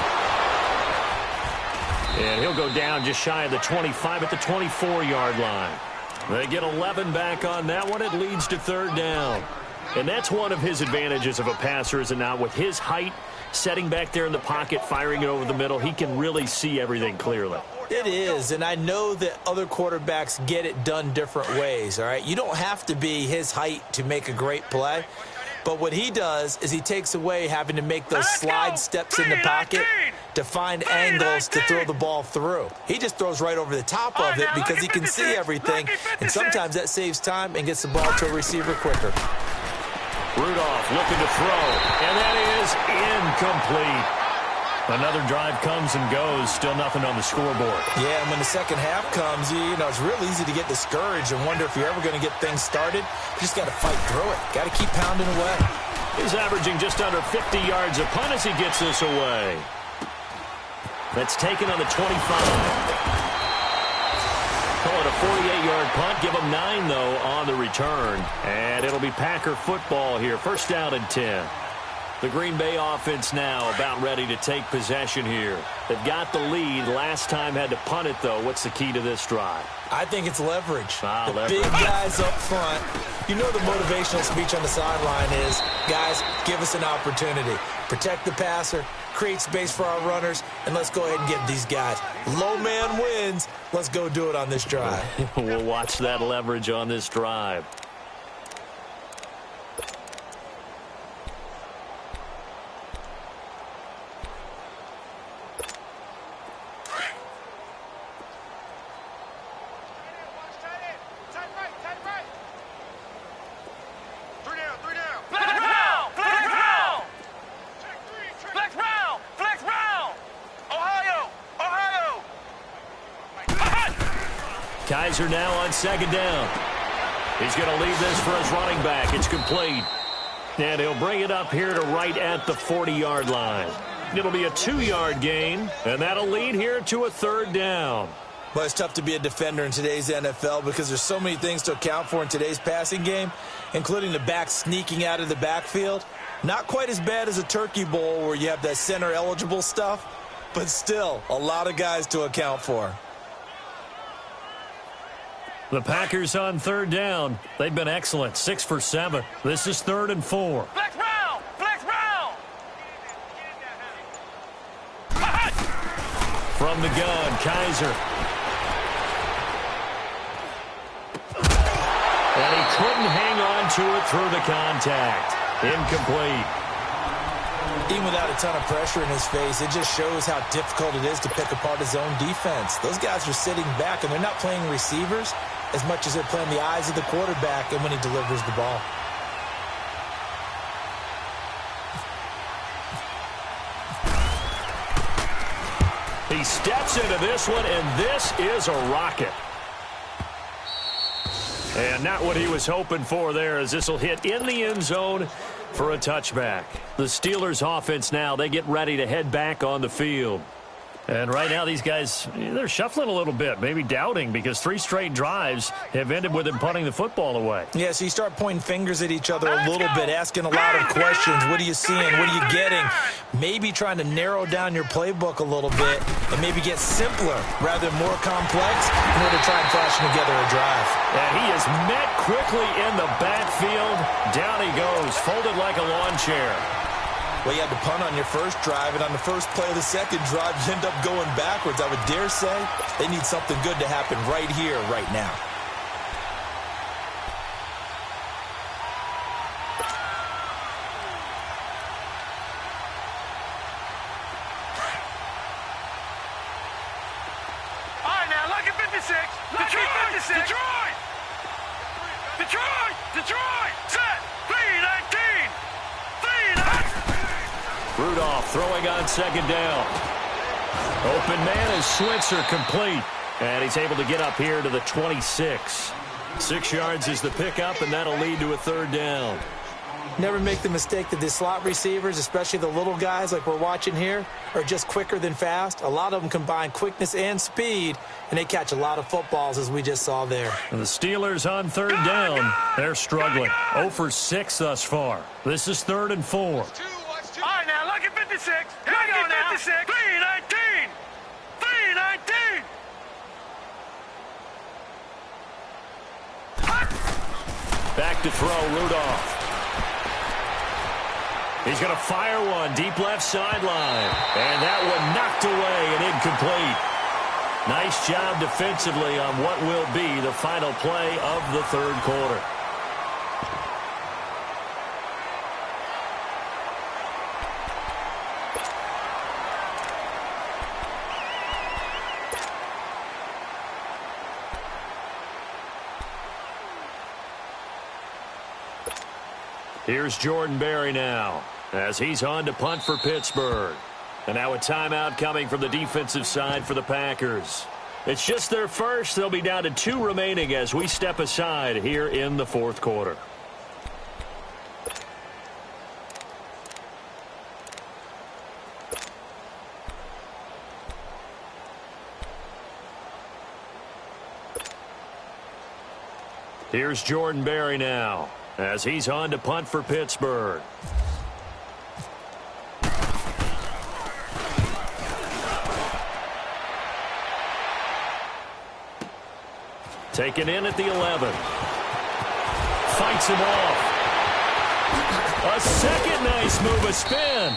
D: And he'll go down just shy of the 25 at the 24-yard line. They get 11 back on that one. It leads to 3rd down. And that's one of his advantages of a passer, is it not? With his height, setting back there in the pocket, firing it over the middle, he can really see everything clearly.
E: It is, and I know that other quarterbacks get it done different ways, all right? You don't have to be his height to make a great play. But what he does is he takes away having to make those slide steps in the pocket to find angles to throw the ball through. He just throws right over the top of it because he can see everything, and sometimes that saves time and gets the ball to a receiver quicker.
D: Rudolph looking to throw, and that is incomplete. Another drive comes and goes, still nothing on the scoreboard.
E: Yeah, and when the second half comes, it's real easy to get discouraged and wonder if you're ever going to get things started. You just got to fight through it. Got to keep pounding away.
D: He's averaging just under 50 yards a punt as he gets this away. That's taken on the 25. Call it a 48-yard punt. Give him 9, though, on the return. And it'll be Packer football here. 1st down and 10. The Green Bay offense now about ready to take possession here. They've got the lead. Last time had to punt it, though. What's the key to this drive?
E: I think it's leverage.
D: Leverage.
E: Big guys up front. You know the motivational speech on the sideline is, guys, give us an opportunity. Protect the passer, create space for our runners, and let's go ahead and get these guys. Low man wins. Let's go do it on this drive.
D: We'll watch that leverage on this drive. Kaiser now on 2nd down. He's going to leave this for his running back. It's complete. And he'll bring it up here to right at the 40-yard line. It'll be a 2-yard gain, and that'll lead here to a 3rd down.
E: Well, it's tough to be a defender in today's NFL because there's so many things to account for in today's passing game, including the back sneaking out of the backfield. Not quite as bad as a turkey bowl where you have that center-eligible stuff, but still a lot of guys to account for.
D: The Packers on 3rd down. They've been excellent, 6 for 7. This is 3rd and 4.
F: Flex round! Flex round!
D: From the gun, Kaiser. And he couldn't hang on to it through the contact. Incomplete.
E: Even without a ton of pressure in his face, it just shows how difficult it is to pick apart his own defense. Those guys are sitting back, and they're not playing receivers as much as they're playing the eyes of the quarterback and when he delivers the ball.
D: He steps into this one, and this is a rocket. And not what he was hoping for there, as this will hit in the end zone for a touchback. The Steelers offense now, they get ready to head back on the field. And right now these guys, they're shuffling a little bit, maybe doubting, because 3 straight drives have ended with them punting the football away.
E: Yeah, so you start pointing fingers at each other a little bit, asking a lot of questions. What are you seeing? What are you getting? Maybe trying to narrow down your playbook a little bit and maybe get simpler rather than more complex in order to try and fashion together a drive.
D: And he is met quickly in the backfield. Down he goes, folded like a lawn chair.
E: Well, you had to punt on your first drive, and on the first play of the second drive, you end up going backwards. I would dare say they need something good to happen right here, right now.
F: All right, now, look at 56. Detroit! 56. Detroit! Detroit! Detroit! Set! 3-19! 3-19!
D: Rudolph throwing on second down. Open man is Switzer, complete. And he's able to get up here to the 26. 6 yards is the pickup, and that'll lead to a 3rd down.
E: Never make the mistake that the slot receivers, especially the little guys like we're watching here, are just quicker than fast. A lot of them combine quickness and speed, and they catch a lot of footballs, as we just saw there.
D: And the Steelers on 3rd down. They're struggling. 0 for 6 thus far. This is 3rd and 4.
F: All right, now, look at 56. Here we go now. 56. 3-19. 3-19.
D: Back to throw, Rudolph. He's going to fire one deep left sideline. And that one knocked away and incomplete. Nice job defensively on what will be the final play of the 3rd quarter. Here's Jordan Berry now, as he's on to punt for Pittsburgh. And now a timeout coming from the defensive side for the Packers. It's just their first. They'll be down to 2 remaining as we step aside here in the 4th quarter. Here's Jordan Berry now, as he's on to punt for Pittsburgh. Taken in at the 11. Fights him off. A second nice move, a spin.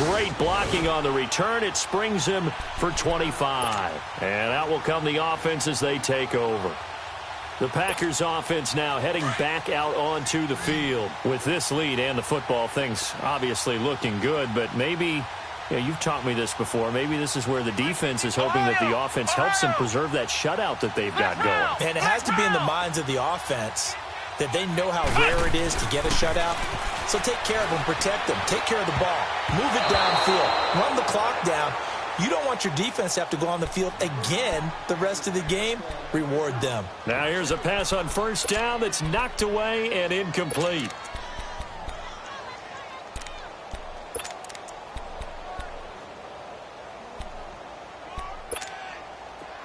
D: Great blocking on the return. It springs him for 25. And out will come the offense as they take over. The Packers offense now heading back out onto the field. With this lead and the football, things obviously looking good, but maybe, you've taught me this before, maybe this is where the defense is hoping that the offense helps them preserve that shutout that they've got going.
E: And it has to be in the minds of the offense that they know how rare it is to get a shutout. So take care of them, protect them, take care of the ball, move it downfield, run the clock down. You don't want your defense to have to go on the field again the rest of the game. Reward them.
D: Now here's a pass on 1st down that's knocked away and incomplete.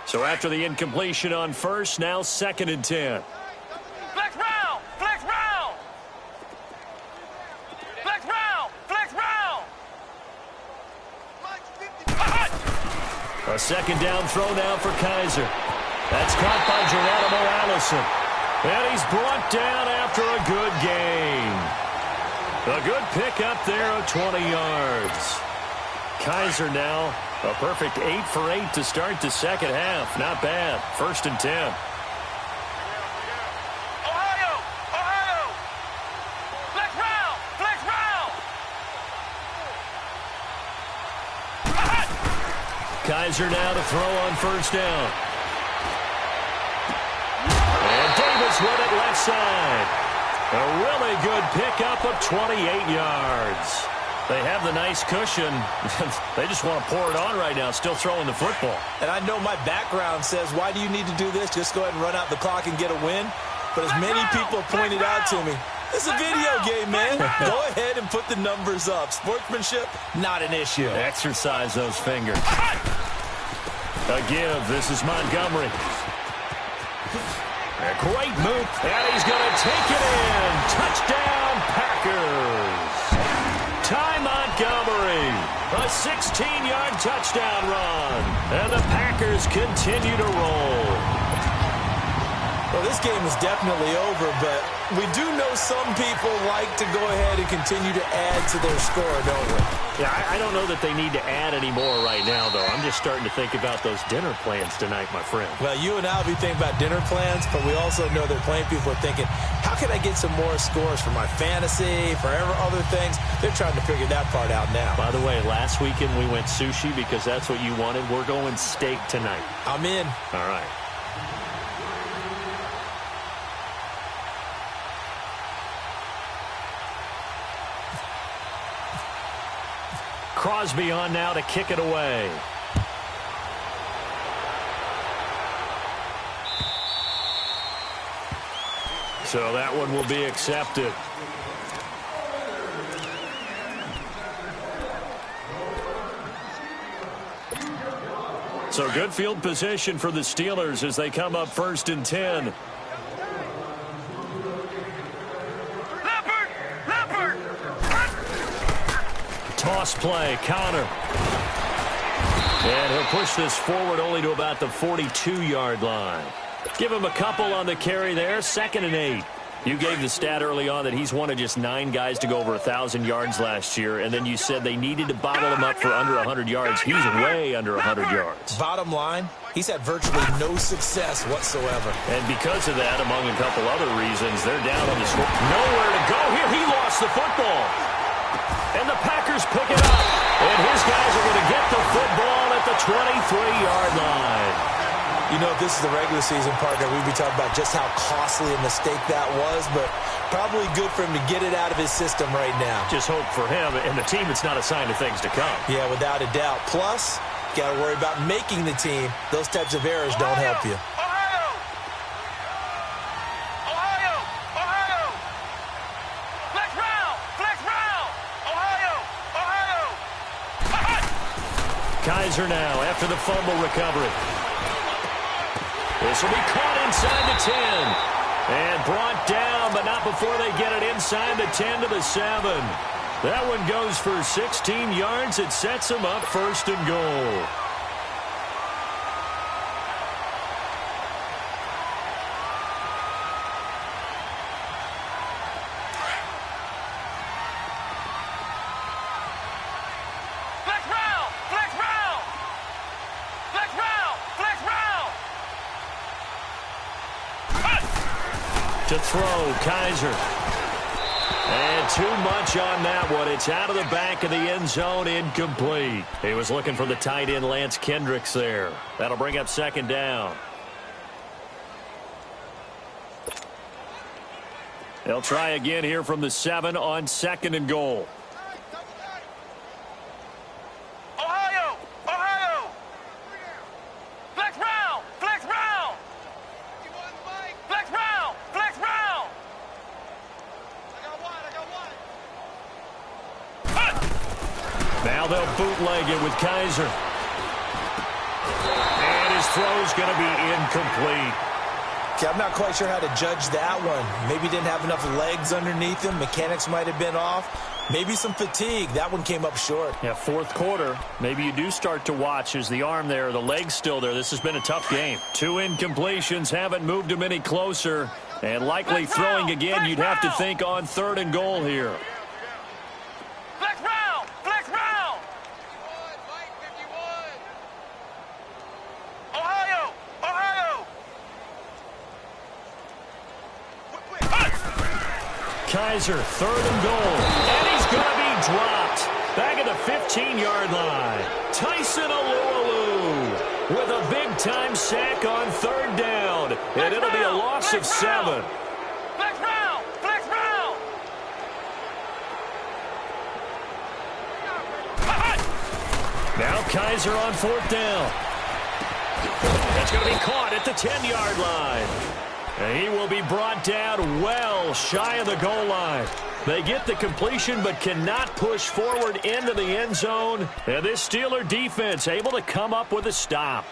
D: So after the incompletion on 1st, now 2nd and 10.
F: Flex round! Flex round! Flex round! Flex round!
D: A 2nd down throw now for Kaiser. That's caught by Geronimo Allison. And he's brought down after a good gain. A good pickup there of 20 yards. Kaiser now a perfect 8 for 8 to start the 2nd half. Not bad. 1st and 10.
F: Ohio! Ohio! Flex round! Flex round!
D: Kaiser now to throw on 1st down. And Davis with it left side. A really good pickup of 28 yards. They have the nice cushion. They just want to pour it on right now, still throwing the football.
E: And I know my background says, why do you need to do this? Just go ahead and run out the clock and get a win. But as many people have pointed out to me, It's a video game, man. Go ahead and put the numbers up. Sportsmanship, not an issue.
D: Exercise those fingers. A give. This is Montgomery. A great move, and he's going to take it in. Touchdown, Packers. Ty Montgomery, a 16-yard touchdown run, and the Packers continue to roll.
E: Well, this game is definitely over, but we do know some people like to go ahead and continue to add to their score, don't we?
D: Yeah, I don't know that they need to add any more right now, though. I'm just starting to think about those dinner plans tonight, my friend.
E: Well, you and I will be thinking about dinner plans, but we also know that plenty of people are thinking, how can I get some more scores for my fantasy, for other things? They're trying to figure that part out now.
D: By the way, last weekend we went sushi because that's what you wanted. We're going steak tonight.
E: I'm in.
D: All right. Crosby on now to kick it away. So that one will be accepted. So good field position for the Steelers as they come up 1st and 10. Toss play, Connor. And he'll push this forward only to about the 42-yard line. Give him a couple on the carry there, 2nd and 8. You gave the stat early on that he's one of just 9 guys to go over 1,000 yards last year, and then you said they needed to bottle him up for under 100 yards. He's way under 100 yards.
E: Bottom line, he's had virtually no success whatsoever.
D: And because of that, among a couple other reasons, they're down on the score. Nowhere to go here. He lost the football. And the Packers pick it up. And his guys are going to get the football at the 23-yard line.
E: You know, if this is the regular season, partner, we'd be talking about just how costly a mistake that was, but probably good for him to get it out of his system right now.
D: Just hope for him and the team it's not a sign of things to come.
E: Yeah, without a doubt. Plus, got to worry about making the team. Those types of errors don't help you.
D: Kaiser now after the fumble recovery. This will be caught inside the 10. And brought down, but not before they get it inside the 10 to the 7. That one goes for 16 yards. It sets them up 1st and goal. To throw, Kaiser. And too much on that one. It's out of the back of the end zone, incomplete. He was looking for the tight end, Lance Kendricks, there. That'll bring up 2nd down. They'll try again here from the 7 on 2nd and goal. Now they'll bootleg it with Kaiser. And his throw's going to be incomplete.
E: Okay, I'm not quite sure how to judge that one. Maybe didn't have enough legs underneath him. Mechanics might have been off. Maybe some fatigue. That one came up short.
D: Yeah, 4th quarter. Maybe you do start to watch as the arm there, the leg's still there. This has been a tough game. 2 incompletions haven't moved him any closer. And likely throwing again, you'd have to think on 3rd and goal here. Kaiser, 3rd and goal. And he's going to be dropped. Back at the 15-yard line. Tyson Alualu with a big-time sack on 3rd down. And it'll be a loss of 7.
F: Flex round! Flex round!
D: Now Kaiser on 4th down. That's going to be caught at the 10-yard line. And he will be brought down well shy of the goal line. They get the completion but cannot push forward into the end zone. And this Steeler defense able to come up with a stop.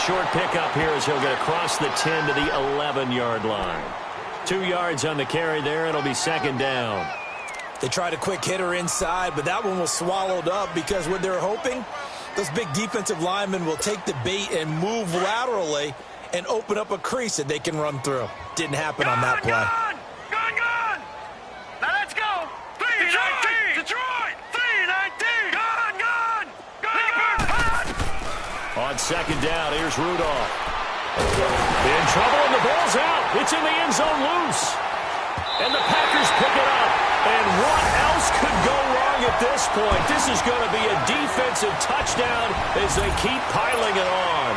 F: Short
D: pickup here as he'll get across the 10 to the 11-yard line. 2 yards on the carry there. It'll be second down.
E: They tried a quick hitter inside, but that one was swallowed up because what they're hoping, those big defensive linemen will take the bait and move laterally and open up a crease that they can run through. Didn't happen on that play.
F: Gone! Now let's go! 319! Detroit! 319! Gone!
D: On second down, here's Rudolph. In trouble, and the ball's out. It's in the end zone loose. And the Packers pick it up. And what else could go wrong at this point? This is going to be a defensive touchdown as they keep piling it on.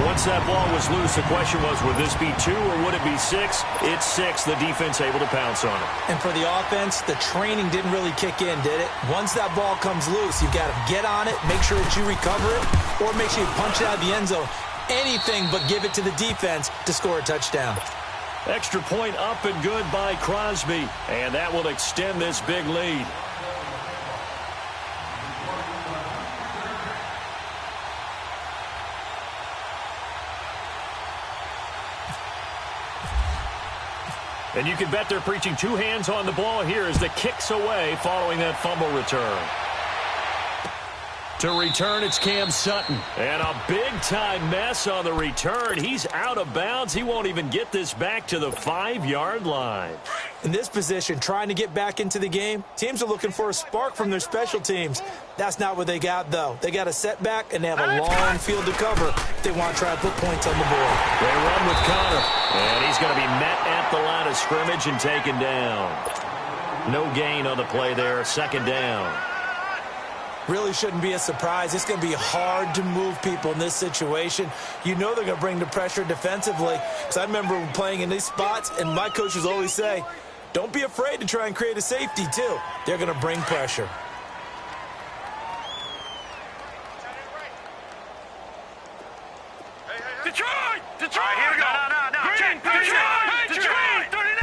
D: Once that ball was loose, the question was, would this be 2 or would it be 6? It's 6. The defense able to pounce on it.
E: And for the offense, the training didn't really kick in, did it? Once that ball comes loose, you've got to get on it, make sure that you recover it, or make sure you punch it out of the end zone. Anything but give it to the defense to score a touchdown.
D: Extra point up and good by Crosby. And that will extend this big lead. And you can bet they're preaching 2 hands on the ball here as the kick's away following that fumble return. To return, it's Cam Sutton. And a big-time mess on the return. He's out of bounds. He won't even get this back to the 5-yard line.
E: In this position, trying to get back into the game, teams are looking for a spark from their special teams. That's not what they got, though. They got a setback, and they have a long field to cover if they want to try to put points on the board.
D: They run with Connor, and he's going to be met at the line of scrimmage and taken down. No gain on the play there, second down.
E: Really shouldn't be a surprise. It's going to be hard to move people in this situation. You know they're going to bring the pressure defensively. Because I remember playing in these spots, and my coaches always say, don't be afraid to try and create a safety, too. They're going to bring pressure.
F: Detroit! Detroit! Here we go. No. Detroit! 39!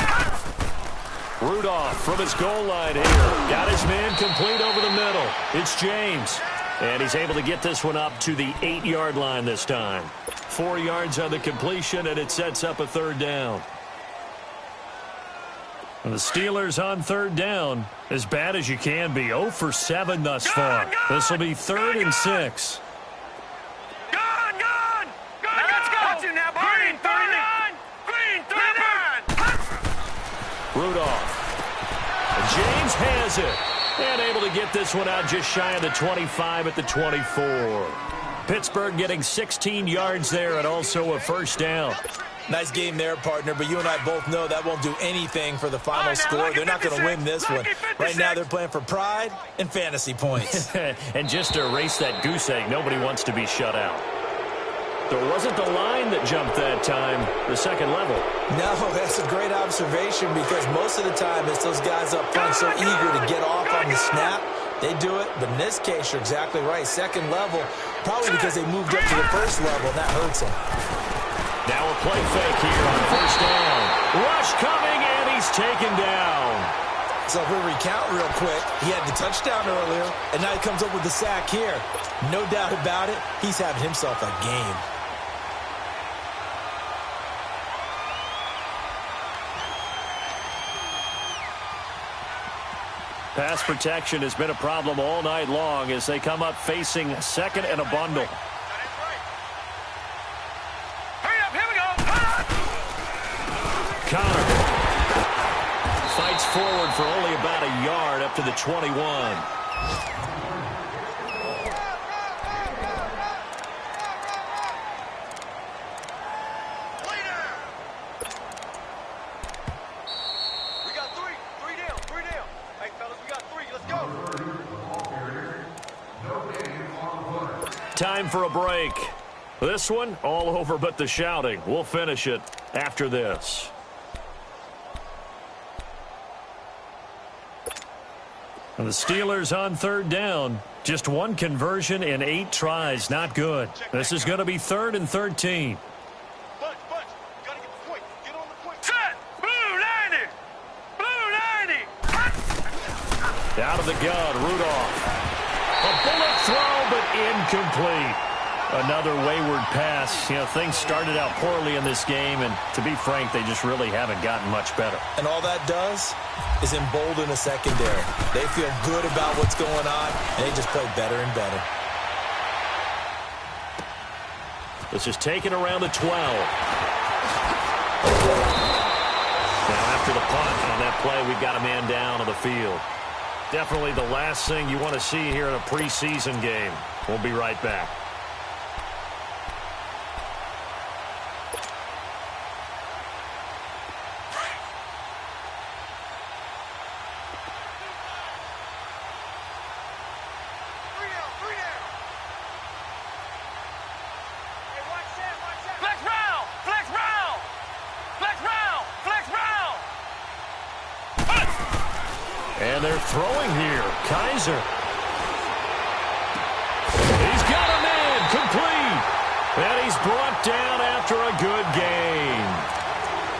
D: Rudolph from his goal line here. Got his man complete over the middle. It's James. And he's able to get this one up to the 8-yard line this time. 4 yards on the completion, and it sets up a third down. And the Steelers on third down, as bad as you can be. 0 for 7 thus far. This will be 3rd and 6. Rudolph. James has it. And able to get this one out just shy of the 25 at the 24. Pittsburgh getting 16 yards there and also a first down.
E: Nice game there, partner, but you and I both know that won't do anything for the final score. They're not going to win this one. Right now they're playing for pride and fantasy points.
D: And just to erase that goose egg, nobody wants to be shut out. There wasn't the line that jumped that time, the second level.
E: No, that's a great observation because most of the time it's those guys up front so eager to get off on the snap. They do it, but in this case, you're exactly right. Second level, probably because they moved up to the first level, and that hurts them.
D: Now a play fake here on first down. Rush coming, and he's taken down.
E: So if we recount real quick, he had the touchdown earlier, and now he comes up with the sack here. No doubt about it, he's having himself a game.
D: Pass protection has been a problem all night long as they come up facing second and a bundle.
F: Hurry up, here we go.
D: Connor fights forward for only about a yard up to the 21. Time for a break. This one, all over but the shouting. We'll finish it after this. And the Steelers on third down. Just one conversion in 8 tries. Not good. This is going to be 3rd and 13.
F: Bunch. Gotta get the point. Get on the point. Set! Blue 90! Blue 90!
D: Out of the gun, Rudolph. A bullet throw, but incomplete. Another wayward pass. You know, things started out poorly in this game, and to be frank, they just really haven't gotten much better.
E: And all that does is embolden the secondary. They feel good about what's going on, and they just play better and better.
D: This is taken around the 12. Now after the punt on that play, we've got a man down on the field. Definitely the last thing you want to see here in a preseason game. We'll be right back. And they're throwing here. Kaiser. He's got a man. Complete. And he's brought down after a good gain.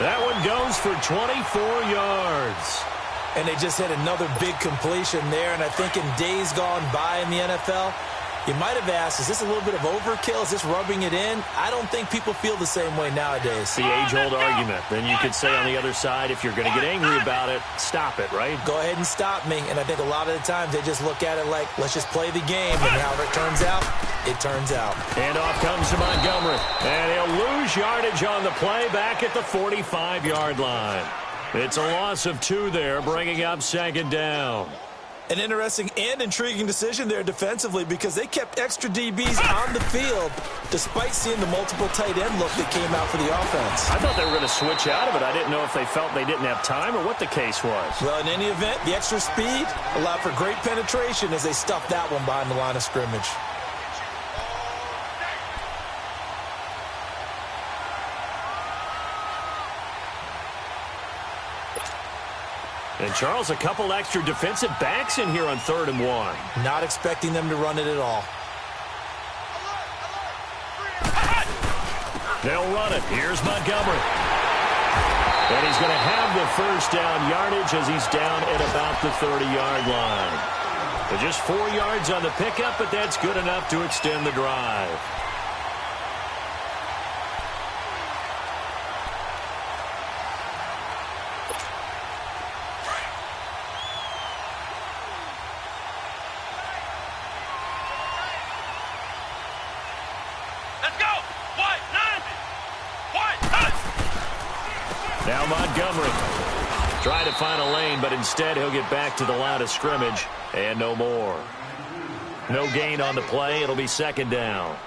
D: That one goes for 24 yards.
E: And they just hit another big completion there. And I think in days gone by in the NFL, you might have asked, is this a little bit of overkill? Is this rubbing it in? I don't think people feel the same way nowadays.
D: The age-old argument. Then you could say on the other side, if you're going to get angry about it, stop it, right?
E: Go ahead and stop me. And I think a lot of the times they just look at it like, let's just play the game. And however it turns out, it turns out.
D: And off comes to Montgomery. And he'll lose yardage on the play back at the 45-yard line. It's a loss of 2 there, bringing up 2nd down.
E: An interesting and intriguing decision there defensively because they kept extra DBs on the field despite seeing the multiple tight end look that came out for the offense.
D: I thought they were going to switch out of it. I didn't know if they felt they didn't have time or what the case was.
E: Well, in any event, the extra speed allowed for great penetration as they stuffed that one behind the line of scrimmage.
D: And, Charles, a couple extra defensive backs in here on 3rd and 1.
E: Not expecting them to run it at all.
D: They'll run it. Here's Montgomery. And he's going to have the first down yardage as he's down at about the 30-yard line. But just 4 yards on the pickup, but that's good enough to extend the drive. Now Montgomery trying to find a lane, but instead he'll get back to the line of scrimmage and no more. No gain on the play. It'll be 2nd down.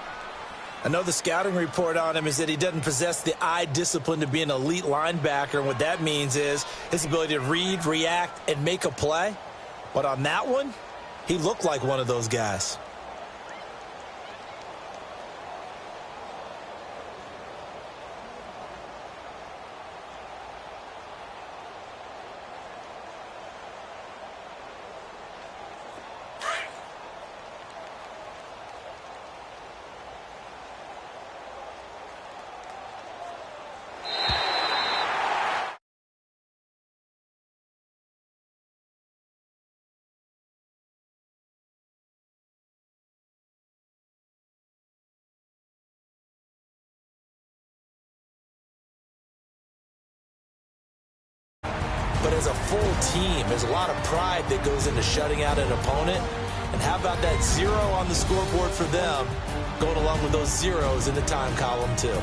E: I know the scouting report on him is that he doesn't possess the eye discipline to be an elite linebacker, and what that means is his ability to read, react, and make a play. But on that one, he looked like one of those guys. But as a full team, there's a lot of pride that goes into shutting out an opponent. And how about that 0 on the scoreboard for them, going along with those zeros in the time column, too.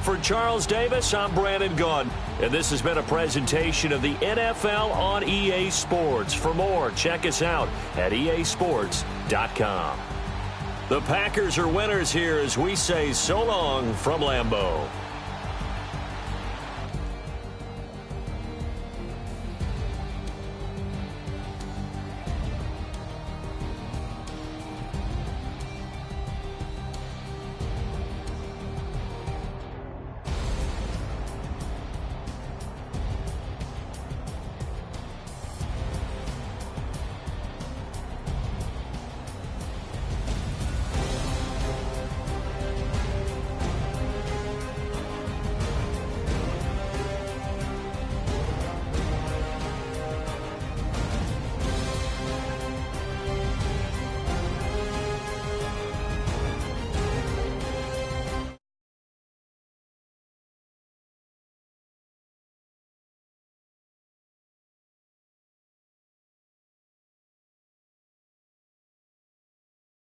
D: For Charles Davis, I'm Brandon Gunn, and this has been a presentation of the NFL on EA Sports. For more, check us out at easports.com. The Packers are winners here as we say so long from Lambeau.